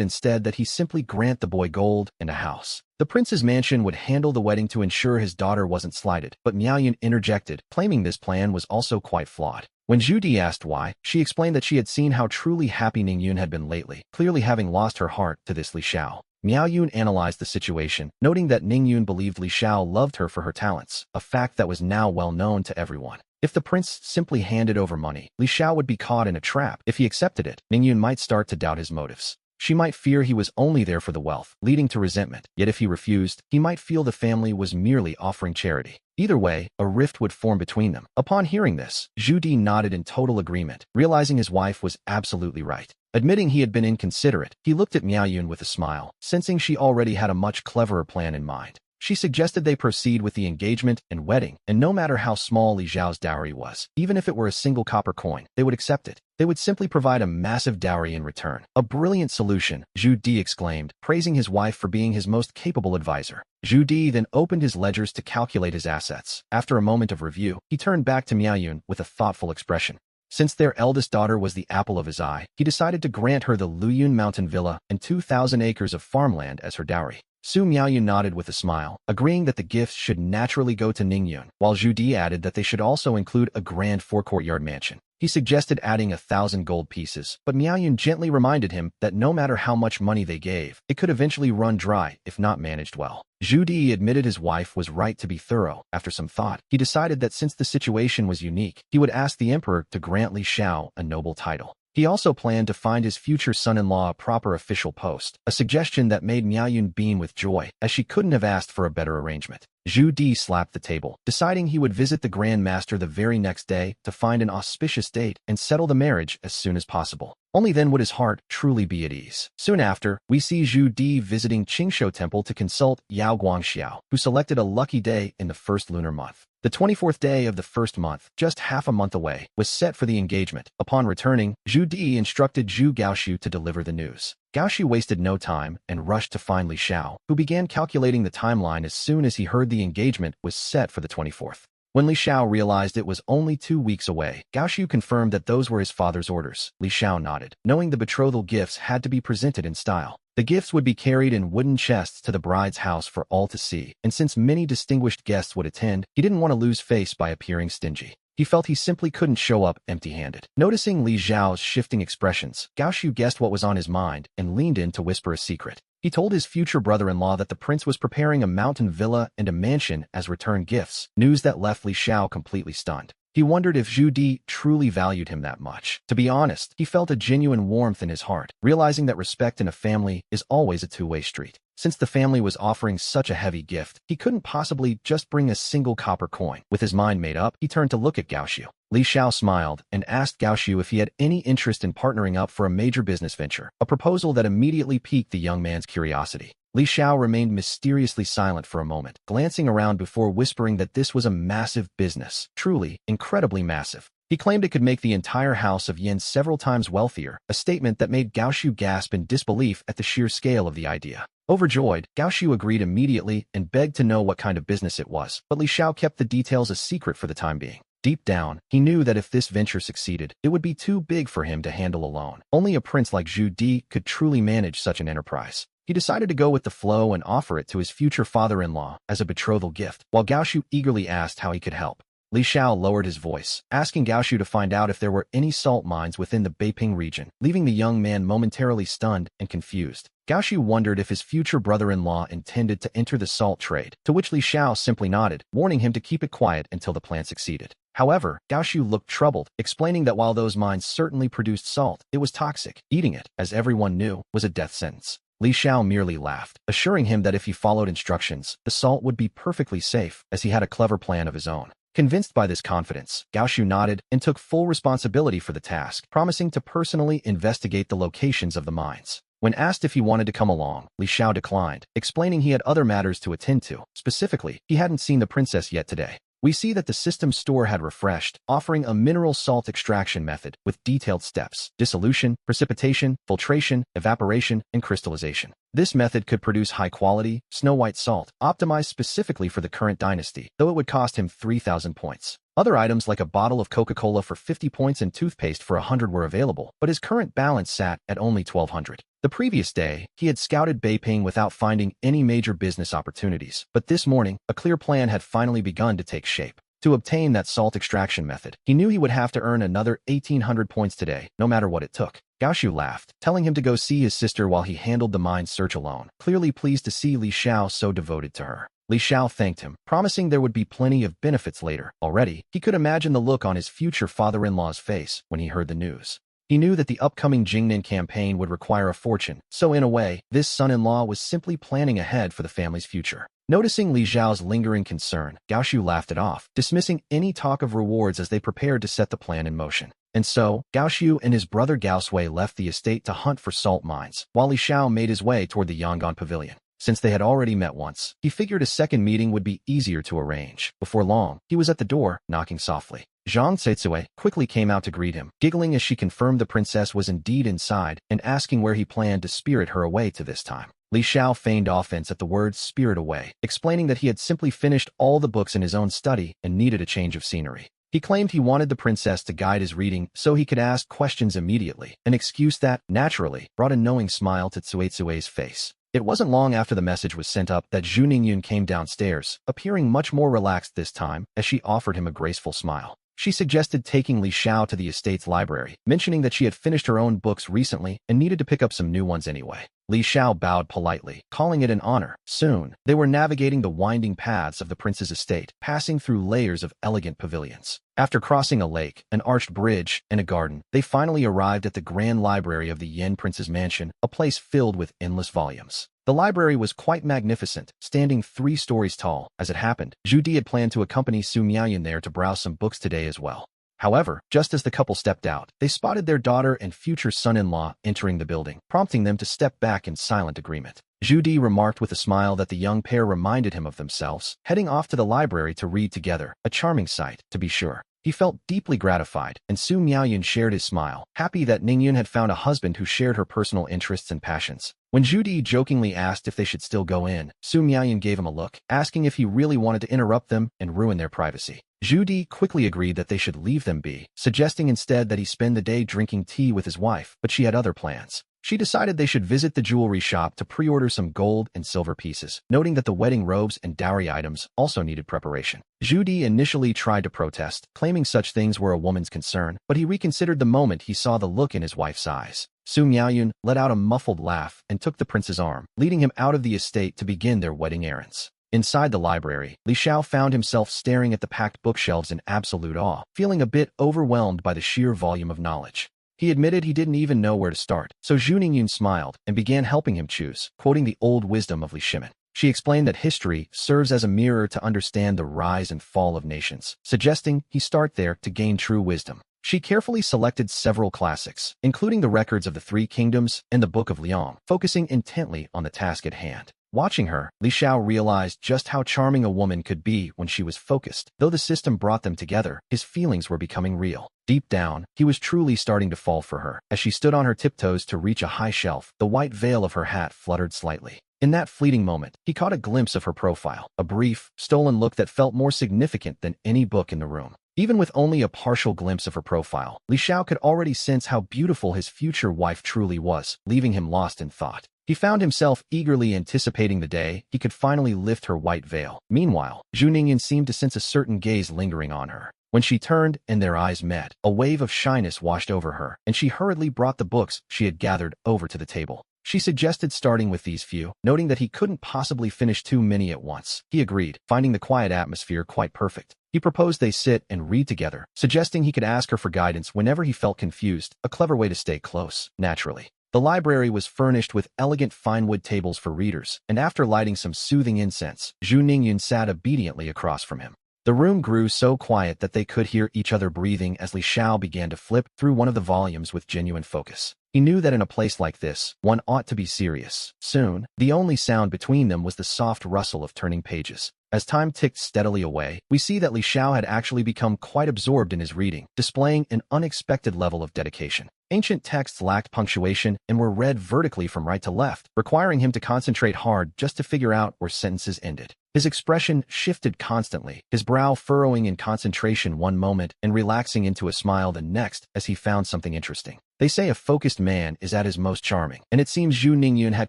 instead that he simply grant the boy gold and a house. The prince's mansion would handle the wedding to ensure his daughter wasn't slighted, but Miaoyun interjected, claiming this plan was also quite flawed. When Zhu Di asked why, she explained that she had seen how truly happy Ningyun had been lately, clearly having lost her heart to this Li Xiao. Miaoyun analyzed the situation, noting that Ningyun believed Li Xiao loved her for her talents, a fact that was now well known to everyone. If the prince simply handed over money, Li Xiao would be caught in a trap. If he accepted it, Ningyun might start to doubt his motives. She might fear he was only there for the wealth, leading to resentment. Yet if he refused, he might feel the family was merely offering charity. Either way, a rift would form between them. Upon hearing this, Zhu Di nodded in total agreement, realizing his wife was absolutely right. Admitting he had been inconsiderate, he looked at Miaoyun with a smile, sensing she already had a much cleverer plan in mind. She suggested they proceed with the engagement and wedding, and no matter how small Li Xiao's dowry was, even if it were a single copper coin, they would accept it. They would simply provide a massive dowry in return. A brilliant solution, Zhu Di exclaimed, praising his wife for being his most capable advisor. Zhu Di then opened his ledgers to calculate his assets. After a moment of review, he turned back to Miaoyun with a thoughtful expression. Since their eldest daughter was the apple of his eye, he decided to grant her the Luyun Mountain Villa and 2,000 acres of farmland as her dowry. Su Miaoyun nodded with a smile, agreeing that the gifts should naturally go to Ningyun, while Zhu Di added that they should also include a grand four-courtyard mansion. He suggested adding 1,000 gold pieces, but Miaoyun gently reminded him that no matter how much money they gave, it could eventually run dry if not managed well. Zhu Di admitted his wife was right to be thorough. After some thought, he decided that since the situation was unique, he would ask the emperor to grant Li Xiao a noble title. He also planned to find his future son-in-law a proper official post, a suggestion that made Miaoyun beam with joy, as she couldn't have asked for a better arrangement. Zhu Di slapped the table, deciding he would visit the Grand Master the very next day to find an auspicious date and settle the marriage as soon as possible. Only then would his heart truly be at ease. Soon after, we see Zhu Di visiting Qingshou Temple to consult Yao Guangxiao, who selected a lucky day in the first lunar month. The 24th day of the first month, just half a month away, was set for the engagement. Upon returning, Zhu Di instructed Zhu Gaoxiu to deliver the news. Gaoxiu wasted no time and rushed to find Li Xiao, who began calculating the timeline as soon as he heard the engagement was set for the 24th. When Li Xiao realized it was only 2 weeks away, Gaoxiu confirmed that those were his father's orders. Li Xiao nodded, knowing the betrothal gifts had to be presented in style. The gifts would be carried in wooden chests to the bride's house for all to see, and since many distinguished guests would attend, he didn't want to lose face by appearing stingy. He felt he simply couldn't show up empty-handed. Noticing Li Xiao's shifting expressions, Gaoxiu guessed what was on his mind and leaned in to whisper a secret. He told his future brother-in-law that the prince was preparing a mountain villa and a mansion as return gifts, news that left Li Xiao completely stunned. He wondered if Zhu Di truly valued him that much. To be honest, he felt a genuine warmth in his heart, realizing that respect in a family is always a two-way street. Since the family was offering such a heavy gift, he couldn't possibly just bring a single copper coin. With his mind made up, he turned to look at Gaoxiu. Li Xiao smiled and asked Gaoxiu if he had any interest in partnering up for a major business venture, a proposal that immediately piqued the young man's curiosity. Li Xiao remained mysteriously silent for a moment, glancing around before whispering that this was a massive business, truly, incredibly massive. He claimed it could make the entire house of Yin several times wealthier, a statement that made Gaoxiu gasp in disbelief at the sheer scale of the idea. Overjoyed, Gaoxiu agreed immediately and begged to know what kind of business it was, but Li Xiao kept the details a secret for the time being. Deep down, he knew that if this venture succeeded, it would be too big for him to handle alone. Only a prince like Zhu Di could truly manage such an enterprise. He decided to go with the flow and offer it to his future father-in-law as a betrothal gift, while Gaoxiu eagerly asked how he could help. Li Xiao lowered his voice, asking Gaoxiu to find out if there were any salt mines within the Beiping region, leaving the young man momentarily stunned and confused. Gaoxiu wondered if his future brother-in-law intended to enter the salt trade, to which Li Xiao simply nodded, warning him to keep it quiet until the plan succeeded. However, Gao Xiu looked troubled, explaining that while those mines certainly produced salt, it was toxic. Eating it, as everyone knew, was a death sentence. Li Xiao merely laughed, assuring him that if he followed instructions, the salt would be perfectly safe, as he had a clever plan of his own. Convinced by this confidence, Gao Xiu nodded and took full responsibility for the task, promising to personally investigate the locations of the mines. When asked if he wanted to come along, Li Xiao declined, explaining he had other matters to attend to. Specifically, he hadn't seen the princess yet today. We see that the system store had refreshed, offering a mineral salt extraction method with detailed steps: dissolution, precipitation, filtration, evaporation, and crystallization. This method could produce high-quality, snow-white salt, optimized specifically for the current dynasty, though it would cost him 3,000 points. Other items like a bottle of Coca-Cola for 50 points and toothpaste for 100 were available, but his current balance sat at only 1,200. The previous day, he had scouted Beiping without finding any major business opportunities, but this morning, a clear plan had finally begun to take shape. To obtain that salt extraction method, he knew he would have to earn another 1,800 points today, no matter what it took. Gao Xiu laughed, telling him to go see his sister while he handled the mine search alone, clearly pleased to see Li Xiao so devoted to her. Li Xiao thanked him, promising there would be plenty of benefits later. Already, he could imagine the look on his future father-in-law's face when he heard the news. He knew that the upcoming Jingnan campaign would require a fortune, so in a way, this son-in-law was simply planning ahead for the family's future. Noticing Li Xiao's lingering concern, Gao Xiu laughed it off, dismissing any talk of rewards as they prepared to set the plan in motion. And so, Gao Xiu and his brother Gao Sui left the estate to hunt for salt mines, while Li Xiao made his way toward the Yangon pavilion. Since they had already met once, he figured a second meeting would be easier to arrange. Before long, he was at the door, knocking softly. Zhang Tseitsui quickly came out to greet him, giggling as she confirmed the princess was indeed inside and asking where he planned to spirit her away to this time. Li Xiao feigned offense at the word spirit away, explaining that he had simply finished all the books in his own study and needed a change of scenery. He claimed he wanted the princess to guide his reading so he could ask questions immediately, an excuse that, naturally, brought a knowing smile to Tsuetsue's face. It wasn't long after the message was sent up that Zhu Ningyun came downstairs, appearing much more relaxed this time, as she offered him a graceful smile. She suggested taking Li Xiao to the estate's library, mentioning that she had finished her own books recently and needed to pick up some new ones anyway. Li Xiao bowed politely, calling it an honor. Soon, they were navigating the winding paths of the prince's estate, passing through layers of elegant pavilions. After crossing a lake, an arched bridge, and a garden, they finally arrived at the grand library of the Yen prince's mansion, a place filled with endless volumes. The library was quite magnificent, standing 3 stories tall. As it happened, Zhu Di had planned to accompany Su Miaoyan there to browse some books today as well. However, just as the couple stepped out, they spotted their daughter and future son-in-law entering the building, prompting them to step back in silent agreement. Zhu Di remarked with a smile that the young pair reminded him of themselves, heading off to the library to read together, a charming sight, to be sure. He felt deeply gratified, and Su Miaoyan shared his smile, happy that Ningyun had found a husband who shared her personal interests and passions. When Zhu Di jokingly asked if they should still go in, Su Miaoyan gave him a look, asking if he really wanted to interrupt them and ruin their privacy. Zhu Di quickly agreed that they should leave them be, suggesting instead that he spend the day drinking tea with his wife, but she had other plans. She decided they should visit the jewelry shop to pre-order some gold and silver pieces, noting that the wedding robes and dowry items also needed preparation. Zhu Di initially tried to protest, claiming such things were a woman's concern, but he reconsidered the moment he saw the look in his wife's eyes. Su Miaoyan let out a muffled laugh and took the prince's arm, leading him out of the estate to begin their wedding errands. Inside the library, Li Xiao found himself staring at the packed bookshelves in absolute awe, feeling a bit overwhelmed by the sheer volume of knowledge. He admitted he didn't even know where to start, so Zhu Ningyun smiled and began helping him choose, quoting the old wisdom of Li Shimin. She explained that history serves as a mirror to understand the rise and fall of nations, suggesting he start there to gain true wisdom. She carefully selected several classics, including the records of the 3 kingdoms and the Book of Liang, focusing intently on the task at hand. Watching her, Li Xiao realized just how charming a woman could be when she was focused. Though the system brought them together, his feelings were becoming real. Deep down, he was truly starting to fall for her. As she stood on her tiptoes to reach a high shelf, the white veil of her hat fluttered slightly. In that fleeting moment, he caught a glimpse of her profile, a brief, stolen look that felt more significant than any book in the room. Even with only a partial glimpse of her profile, Li Xiao could already sense how beautiful his future wife truly was, leaving him lost in thought. He found himself eagerly anticipating the day he could finally lift her white veil. Meanwhile, Zhu Ningyun seemed to sense a certain gaze lingering on her. When she turned and their eyes met, a wave of shyness washed over her, and she hurriedly brought the books she had gathered over to the table. She suggested starting with these few, noting that he couldn't possibly finish too many at once. He agreed, finding the quiet atmosphere quite perfect. He proposed they sit and read together, suggesting he could ask her for guidance whenever he felt confused, a clever way to stay close, naturally. The library was furnished with elegant fine wood tables for readers, and after lighting some soothing incense, Zhu Ningyun sat obediently across from him. The room grew so quiet that they could hear each other breathing as Li Xiao began to flip through one of the volumes with genuine focus. He knew that in a place like this, one ought to be serious. Soon, the only sound between them was the soft rustle of turning pages. As time ticked steadily away, we see that Li Xiao had actually become quite absorbed in his reading, displaying an unexpected level of dedication. Ancient texts lacked punctuation and were read vertically from right to left, requiring him to concentrate hard just to figure out where sentences ended. His expression shifted constantly, his brow furrowing in concentration one moment and relaxing into a smile the next as he found something interesting. They say a focused man is at his most charming, and it seems Zhu Ningyun had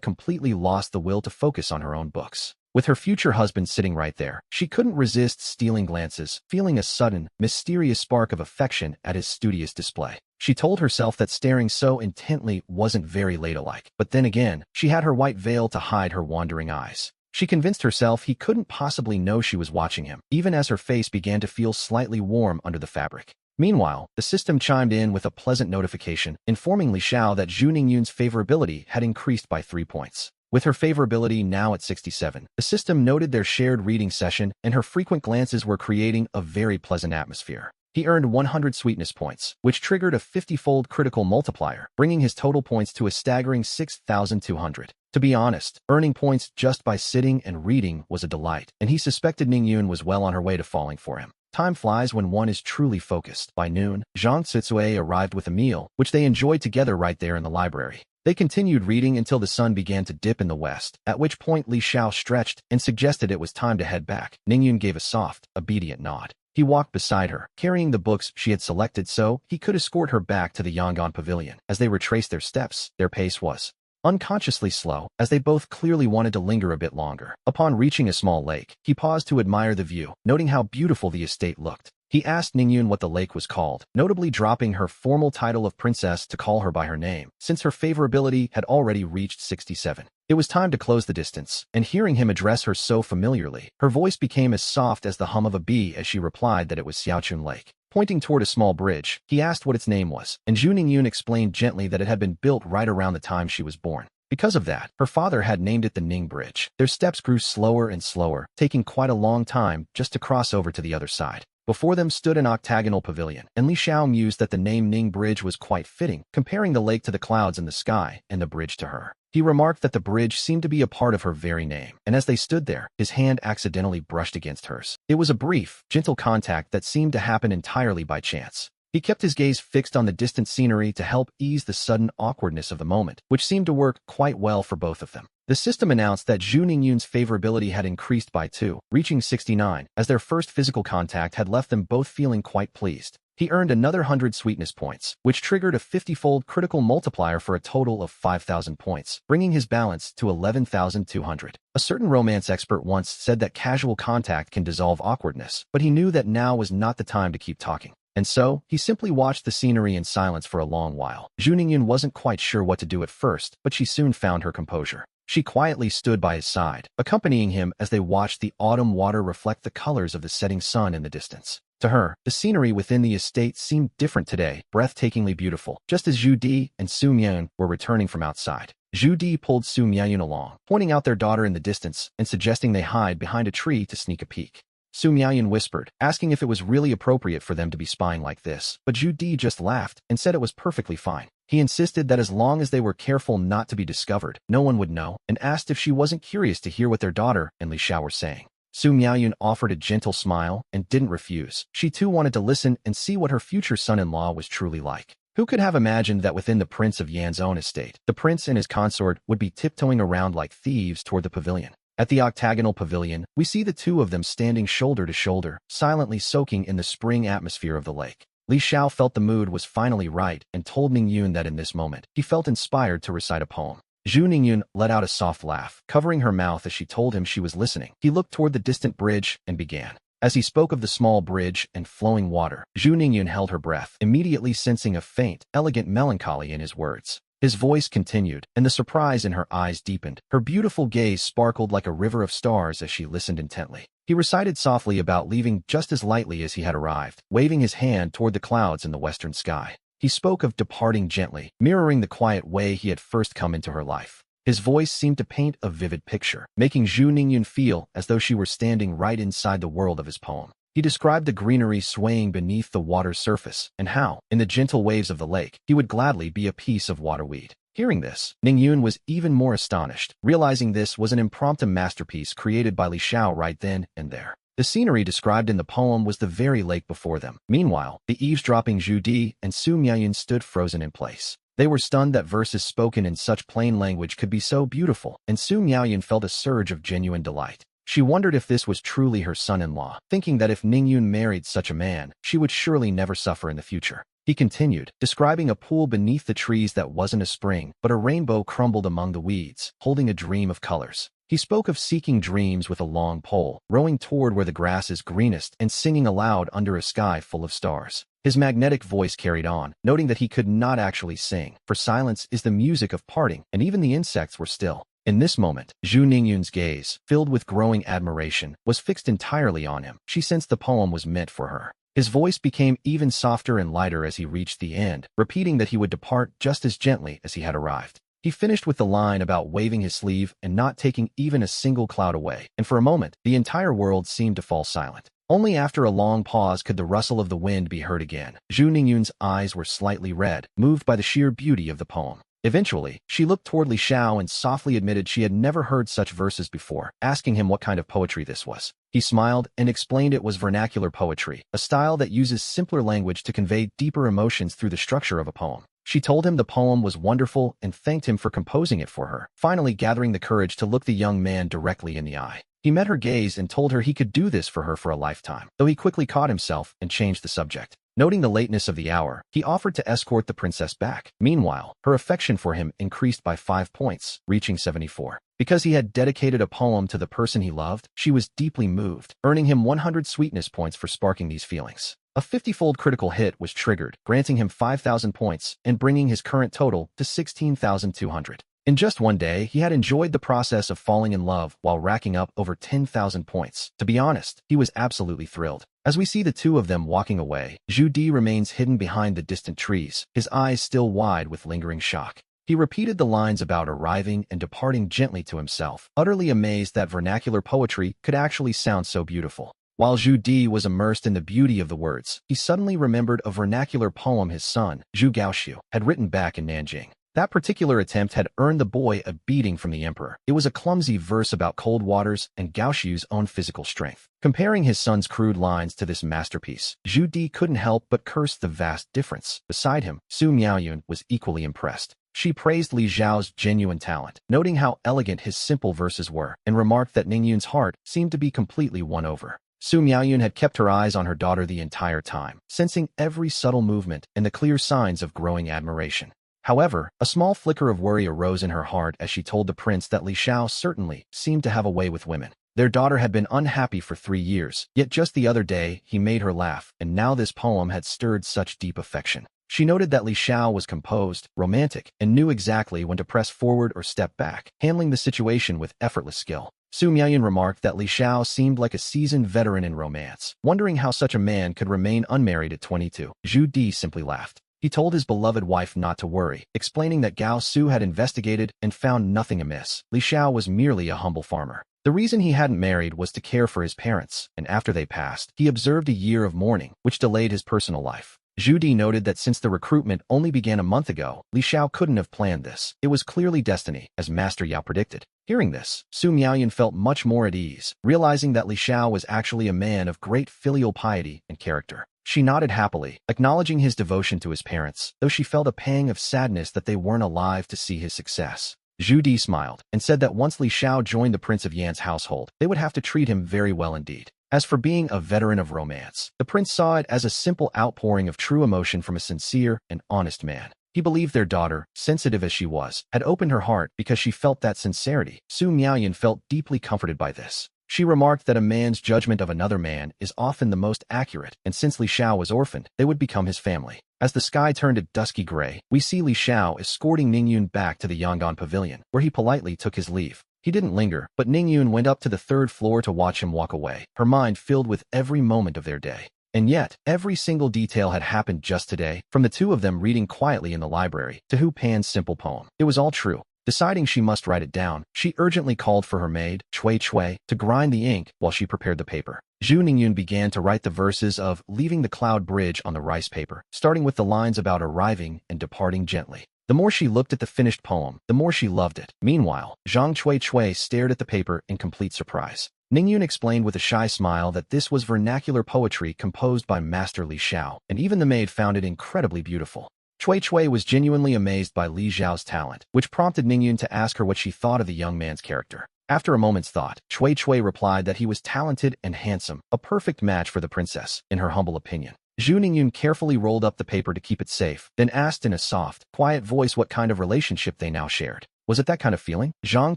completely lost the will to focus on her own books. With her future husband sitting right there, she couldn't resist stealing glances, feeling a sudden, mysterious spark of affection at his studious display. She told herself that staring so intently wasn't very ladylike, but then again, she had her white veil to hide her wandering eyes. She convinced herself he couldn't possibly know she was watching him, even as her face began to feel slightly warm under the fabric. Meanwhile, the system chimed in with a pleasant notification, informing Li Xiao that Zhu Ningyun's favorability had increased by 3 points. With her favorability now at 67, the system noted their shared reading session, and her frequent glances were creating a very pleasant atmosphere. He earned 100 sweetness points, which triggered a 50-fold critical multiplier, bringing his total points to a staggering 6,200. To be honest, earning points just by sitting and reading was a delight, and he suspected Ningyun was well on her way to falling for him. Time flies when one is truly focused. By noon, Zhang Citsue arrived with a meal, which they enjoyed together right there in the library. They continued reading until the sun began to dip in the west, at which point Li Xiao stretched and suggested it was time to head back. Ningyun gave a soft, obedient nod. He walked beside her, carrying the books she had selected so he could escort her back to the Yangon Pavilion. As they retraced their steps, their pace was unconsciously slow, as they both clearly wanted to linger a bit longer. Upon reaching a small lake, he paused to admire the view, noting how beautiful the estate looked. He asked Ningyun what the lake was called, notably dropping her formal title of princess to call her by her name, since her favorability had already reached 67. It was time to close the distance, and hearing him address her so familiarly, her voice became as soft as the hum of a bee as she replied that it was Xiaochun Lake. Pointing toward a small bridge, he asked what its name was, and Zhu Ningyun explained gently that it had been built right around the time she was born. Because of that, her father had named it the Ning Bridge. Their steps grew slower and slower, taking quite a long time just to cross over to the other side. Before them stood an octagonal pavilion, and Li Xiao mused that the name Ning Bridge was quite fitting, comparing the lake to the clouds in the sky and the bridge to her. He remarked that the bridge seemed to be a part of her very name, and as they stood there, his hand accidentally brushed against hers. It was a brief, gentle contact that seemed to happen entirely by chance. He kept his gaze fixed on the distant scenery to help ease the sudden awkwardness of the moment, which seemed to work quite well for both of them. The system announced that Zhu Ningyun's favorability had increased by 2, reaching 69, as their first physical contact had left them both feeling quite pleased. He earned another 100 sweetness points, which triggered a 50-fold critical multiplier for a total of 5,000 points, bringing his balance to 11,200. A certain romance expert once said that casual contact can dissolve awkwardness, but he knew that now was not the time to keep talking. And so, he simply watched the scenery in silence for a long while. Zhu Ningyun wasn't quite sure what to do at first, but she soon found her composure. She quietly stood by his side, accompanying him as they watched the autumn water reflect the colors of the setting sun in the distance. To her, the scenery within the estate seemed different today, breathtakingly beautiful, just as Zhu Di and Su Mianyun were returning from outside. Zhu Di pulled Su Mianyun along, pointing out their daughter in the distance and suggesting they hide behind a tree to sneak a peek. Su Mianyun whispered, asking if it was really appropriate for them to be spying like this, but Zhu Di just laughed and said it was perfectly fine. He insisted that as long as they were careful not to be discovered, no one would know, and asked if she wasn't curious to hear what their daughter and Li Xiao were saying. Su Mianyun offered a gentle smile and didn't refuse. She too wanted to listen and see what her future son-in-law was truly like. Who could have imagined that within the Prince of Yan's own estate, the prince and his consort would be tiptoeing around like thieves toward the pavilion? At the octagonal pavilion, we see the two of them standing shoulder to shoulder, silently soaking in the spring atmosphere of the lake. Li Xiao felt the mood was finally right and told Ningyun that in this moment, he felt inspired to recite a poem. Zhu Ningyun let out a soft laugh, covering her mouth as she told him she was listening. He looked toward the distant bridge and began. As he spoke of the small bridge and flowing water, Zhu Ningyun held her breath, immediately sensing a faint, elegant melancholy in his words. His voice continued, and the surprise in her eyes deepened. Her beautiful gaze sparkled like a river of stars as she listened intently. He recited softly about leaving just as lightly as he had arrived, waving his hand toward the clouds in the western sky. He spoke of departing gently, mirroring the quiet way he had first come into her life. His voice seemed to paint a vivid picture, making Zhu Ningyun feel as though she were standing right inside the world of his poem. He described the greenery swaying beneath the water's surface, and how, in the gentle waves of the lake, he would gladly be a piece of waterweed. Hearing this, Ningyun was even more astonished, realizing this was an impromptu masterpiece created by Li Xiao right then and there. The scenery described in the poem was the very lake before them. Meanwhile, the eavesdropping Zhu Di and Su Miaoyun stood frozen in place. They were stunned that verses spoken in such plain language could be so beautiful, and Su Miaoyun felt a surge of genuine delight. She wondered if this was truly her son-in-law, thinking that if Ningyun married such a man, she would surely never suffer in the future. He continued, describing a pool beneath the trees that wasn't a spring, but a rainbow crumbled among the weeds, holding a dream of colors. He spoke of seeking dreams with a long pole, rowing toward where the grass is greenest, and singing aloud under a sky full of stars. His magnetic voice carried on, noting that he could not actually sing, for silence is the music of parting, and even the insects were still. In this moment, Zhu Ningyun's gaze, filled with growing admiration, was fixed entirely on him. She sensed the poem was meant for her. His voice became even softer and lighter as he reached the end, repeating that he would depart just as gently as he had arrived. He finished with the line about waving his sleeve and not taking even a single cloud away, and for a moment, the entire world seemed to fall silent. Only after a long pause could the rustle of the wind be heard again. Zhu Ningyun's eyes were slightly red, moved by the sheer beauty of the poem. Eventually, she looked toward Li Xiao and softly admitted she had never heard such verses before, asking him what kind of poetry this was. He smiled and explained it was vernacular poetry, a style that uses simpler language to convey deeper emotions through the structure of a poem. She told him the poem was wonderful and thanked him for composing it for her, finally gathering the courage to look the young man directly in the eye. He met her gaze and told her he could do this for her for a lifetime, though he quickly caught himself and changed the subject. Noting the lateness of the hour, he offered to escort the princess back. Meanwhile, her affection for him increased by 5 points, reaching 74. Because he had dedicated a poem to the person he loved, she was deeply moved, earning him 100 sweetness points for sparking these feelings. A 50-fold critical hit was triggered, granting him 5,000 points and bringing his current total to 16,200. In just one day, he had enjoyed the process of falling in love while racking up over 10,000 points. To be honest, he was absolutely thrilled. As we see the two of them walking away, Zhu Di remains hidden behind the distant trees, his eyes still wide with lingering shock. He repeated the lines about arriving and departing gently to himself, utterly amazed that vernacular poetry could actually sound so beautiful. While Zhu Di was immersed in the beauty of the words, he suddenly remembered a vernacular poem his son, Zhu Gaoxiu, had written back in Nanjing. That particular attempt had earned the boy a beating from the emperor. It was a clumsy verse about cold waters and Gaoxiu's own physical strength. Comparing his son's crude lines to this masterpiece, Zhu Di couldn't help but curse the vast difference. Beside him, Su Miaoyun was equally impressed. She praised Li Zhao's genuine talent, noting how elegant his simple verses were, and remarked that Ningyun's heart seemed to be completely won over. Su Miaoyun had kept her eyes on her daughter the entire time, sensing every subtle movement and the clear signs of growing admiration. However, a small flicker of worry arose in her heart as she told the prince that Li Xiao certainly seemed to have a way with women. Their daughter had been unhappy for 3 years, yet just the other day he made her laugh, and now this poem had stirred such deep affection. She noted that Li Xiao was composed, romantic, and knew exactly when to press forward or step back, handling the situation with effortless skill. Su Miaoyun remarked that Li Xiao seemed like a seasoned veteran in romance, wondering how such a man could remain unmarried at 22. Zhu Di simply laughed. He told his beloved wife not to worry, explaining that Gao Su had investigated and found nothing amiss. Li Xiao was merely a humble farmer. The reason he hadn't married was to care for his parents, and after they passed, he observed a year of mourning, which delayed his personal life. Zhu Di noted that since the recruitment only began a month ago, Li Xiao couldn't have planned this. It was clearly destiny, as Master Yao predicted. Hearing this, Su Miaoyun felt much more at ease, realizing that Li Xiao was actually a man of great filial piety and character. She nodded happily, acknowledging his devotion to his parents, though she felt a pang of sadness that they weren't alive to see his success. Zhu Di smiled, and said that once Li Xiao joined the Prince of Yan's household, they would have to treat him very well indeed. As for being a veteran of romance, the prince saw it as a simple outpouring of true emotion from a sincere and honest man. He believed their daughter, sensitive as she was, had opened her heart because she felt that sincerity. Su Miaoyun felt deeply comforted by this. She remarked that a man's judgment of another man is often the most accurate, and since Li Xiao was orphaned, they would become his family. As the sky turned a dusky gray, we see Li Xiao escorting Ningyun back to the Yangon pavilion, where he politely took his leave. He didn't linger, but Ningyun went up to the third floor to watch him walk away, her mind filled with every moment of their day. And yet, every single detail had happened just today, from the two of them reading quietly in the library, to Hu Pan's simple poem. It was all true. Deciding she must write it down, she urgently called for her maid, Chui Chui, to grind the ink while she prepared the paper. Zhu Ningyun began to write the verses of Leaving the Cloud Bridge on the rice paper, starting with the lines about arriving and departing gently. The more she looked at the finished poem, the more she loved it. Meanwhile, Zhang Chui Chui stared at the paper in complete surprise. Ningyun explained with a shy smile that this was vernacular poetry composed by Master Li Xiao, and even the maid found it incredibly beautiful. Chui Chui was genuinely amazed by Li Xiao's talent, which prompted Ningyun to ask her what she thought of the young man's character. After a moment's thought, Chui Chui replied that he was talented and handsome, a perfect match for the princess, in her humble opinion. Zhu Ningyun carefully rolled up the paper to keep it safe, then asked in a soft, quiet voice what kind of relationship they now shared. Was it that kind of feeling? Zhang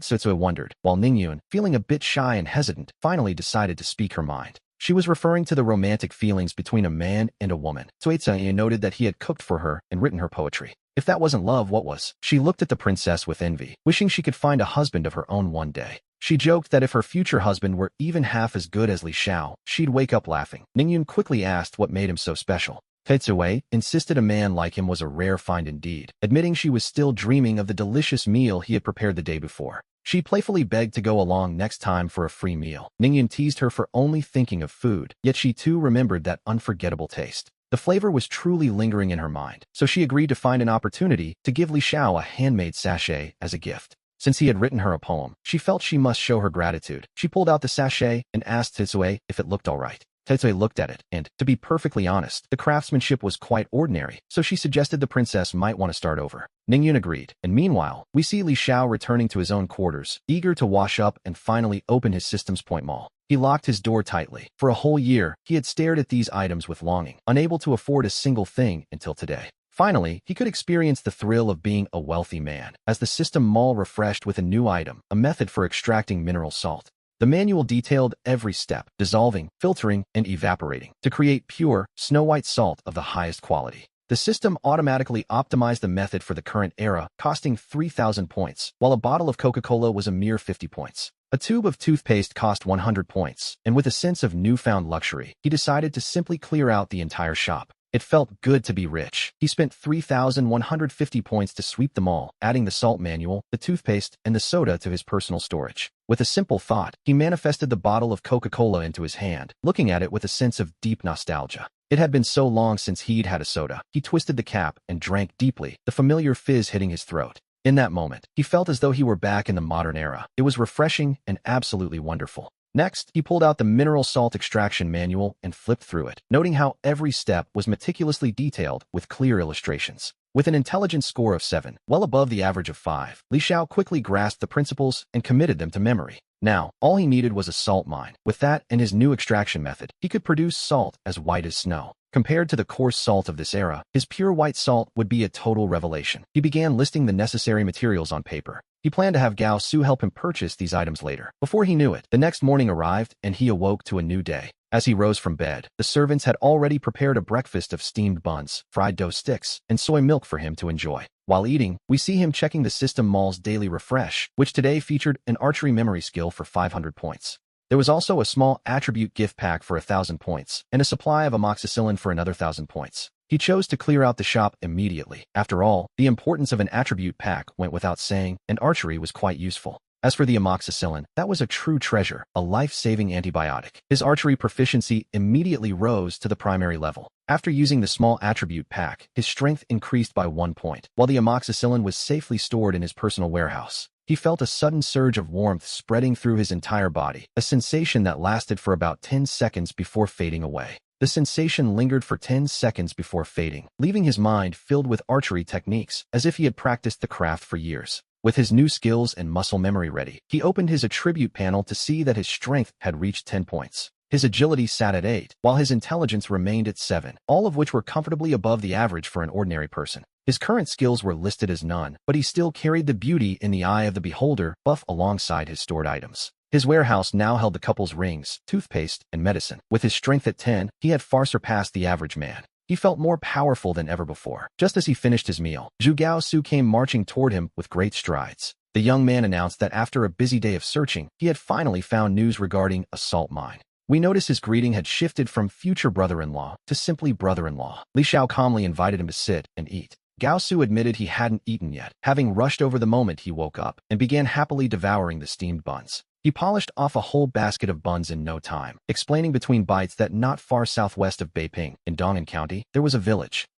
Tsutsui wondered, while Ningyun, feeling a bit shy and hesitant, finally decided to speak her mind. She was referring to the romantic feelings between a man and a woman. Tsuitsui noted that he had cooked for her and written her poetry. If that wasn't love, what was? She looked at the princess with envy, wishing she could find a husband of her own one day. She joked that if her future husband were even half as good as Li Xiao, she'd wake up laughing. Ningyun quickly asked what made him so special. Tsutsui insisted a man like him was a rare find indeed, admitting she was still dreaming of the delicious meal he had prepared the day before. She playfully begged to go along next time for a free meal. Ningyun teased her for only thinking of food, yet she too remembered that unforgettable taste. The flavor was truly lingering in her mind, so she agreed to find an opportunity to give Li Xiao a handmade sachet as a gift. Since he had written her a poem, she felt she must show her gratitude. She pulled out the sachet and asked Tsutsui if it looked all right. Tsutsui looked at it, and, to be perfectly honest, the craftsmanship was quite ordinary, so she suggested the princess might want to start over. Ningyun agreed, and meanwhile, we see Li Xiao returning to his own quarters, eager to wash up and finally open his Systems Point Mall. He locked his door tightly. For a whole year, he had stared at these items with longing, unable to afford a single thing until today. Finally, he could experience the thrill of being a wealthy man, as the System Mall refreshed with a new item, a method for extracting mineral salt. The manual detailed every step, dissolving, filtering, and evaporating, to create pure, snow-white salt of the highest quality. The system automatically optimized the method for the current era, costing 3,000 points, while a bottle of Coca-Cola was a mere 50 points. A tube of toothpaste cost 100 points, and with a sense of newfound luxury, he decided to simply clear out the entire shop. It felt good to be rich. He spent 3,150 points to sweep them all, adding the salt manual, the toothpaste, and the soda to his personal storage. With a simple thought, he manifested the bottle of Coca-Cola into his hand, looking at it with a sense of deep nostalgia. It had been so long since he'd had a soda. He twisted the cap and drank deeply, the familiar fizz hitting his throat. In that moment, he felt as though he were back in the modern era. It was refreshing and absolutely wonderful. Next, he pulled out the mineral salt extraction manual and flipped through it, noting how every step was meticulously detailed with clear illustrations. With an intelligence score of 7, well above the average of 5, Li Xiao quickly grasped the principles and committed them to memory. Now, all he needed was a salt mine. With that and his new extraction method, he could produce salt as white as snow. Compared to the coarse salt of this era, his pure white salt would be a total revelation. He began listing the necessary materials on paper. He planned to have Gao Su help him purchase these items later. Before he knew it, the next morning arrived, and he awoke to a new day. As he rose from bed, the servants had already prepared a breakfast of steamed buns, fried dough sticks, and soy milk for him to enjoy. While eating, we see him checking the System Mall's daily refresh, which today featured an archery memory skill for 500 points. There was also a small attribute gift pack for 1,000 points, and a supply of amoxicillin for another 1,000 points. He chose to clear out the shop immediately. After all, the importance of an attribute pack went without saying, and archery was quite useful. As for the amoxicillin, that was a true treasure, a life-saving antibiotic. His archery proficiency immediately rose to the primary level. After using the small attribute pack, his strength increased by 1 point, while the amoxicillin was safely stored in his personal warehouse. He felt a sudden surge of warmth spreading through his entire body, a sensation that lasted for about 10 seconds before fading away. The sensation lingered for 10 seconds before fading, leaving his mind filled with archery techniques, as if he had practiced the craft for years. With his new skills and muscle memory ready, he opened his attribute panel to see that his strength had reached 10 points. His agility sat at 8, while his intelligence remained at 7, all of which were comfortably above the average for an ordinary person. His current skills were listed as none, but he still carried the beauty in the eye of the beholder buff alongside his stored items. His warehouse now held the couple's rings, toothpaste, and medicine. With his strength at 10, he had far surpassed the average man. He felt more powerful than ever before. Just as he finished his meal, Zhu Gaosu came marching toward him with great strides. The young man announced that after a busy day of searching, he had finally found news regarding a salt mine. We noticed his greeting had shifted from future brother-in-law to simply brother-in-law. Li Xiao calmly invited him to sit and eat. Gao Su admitted he hadn't eaten yet, having rushed over the moment he woke up, and began happily devouring the steamed buns. He polished off a whole basket of buns in no time, explaining between bites that not far southwest of Beiping, in Dong'an County, there was a village.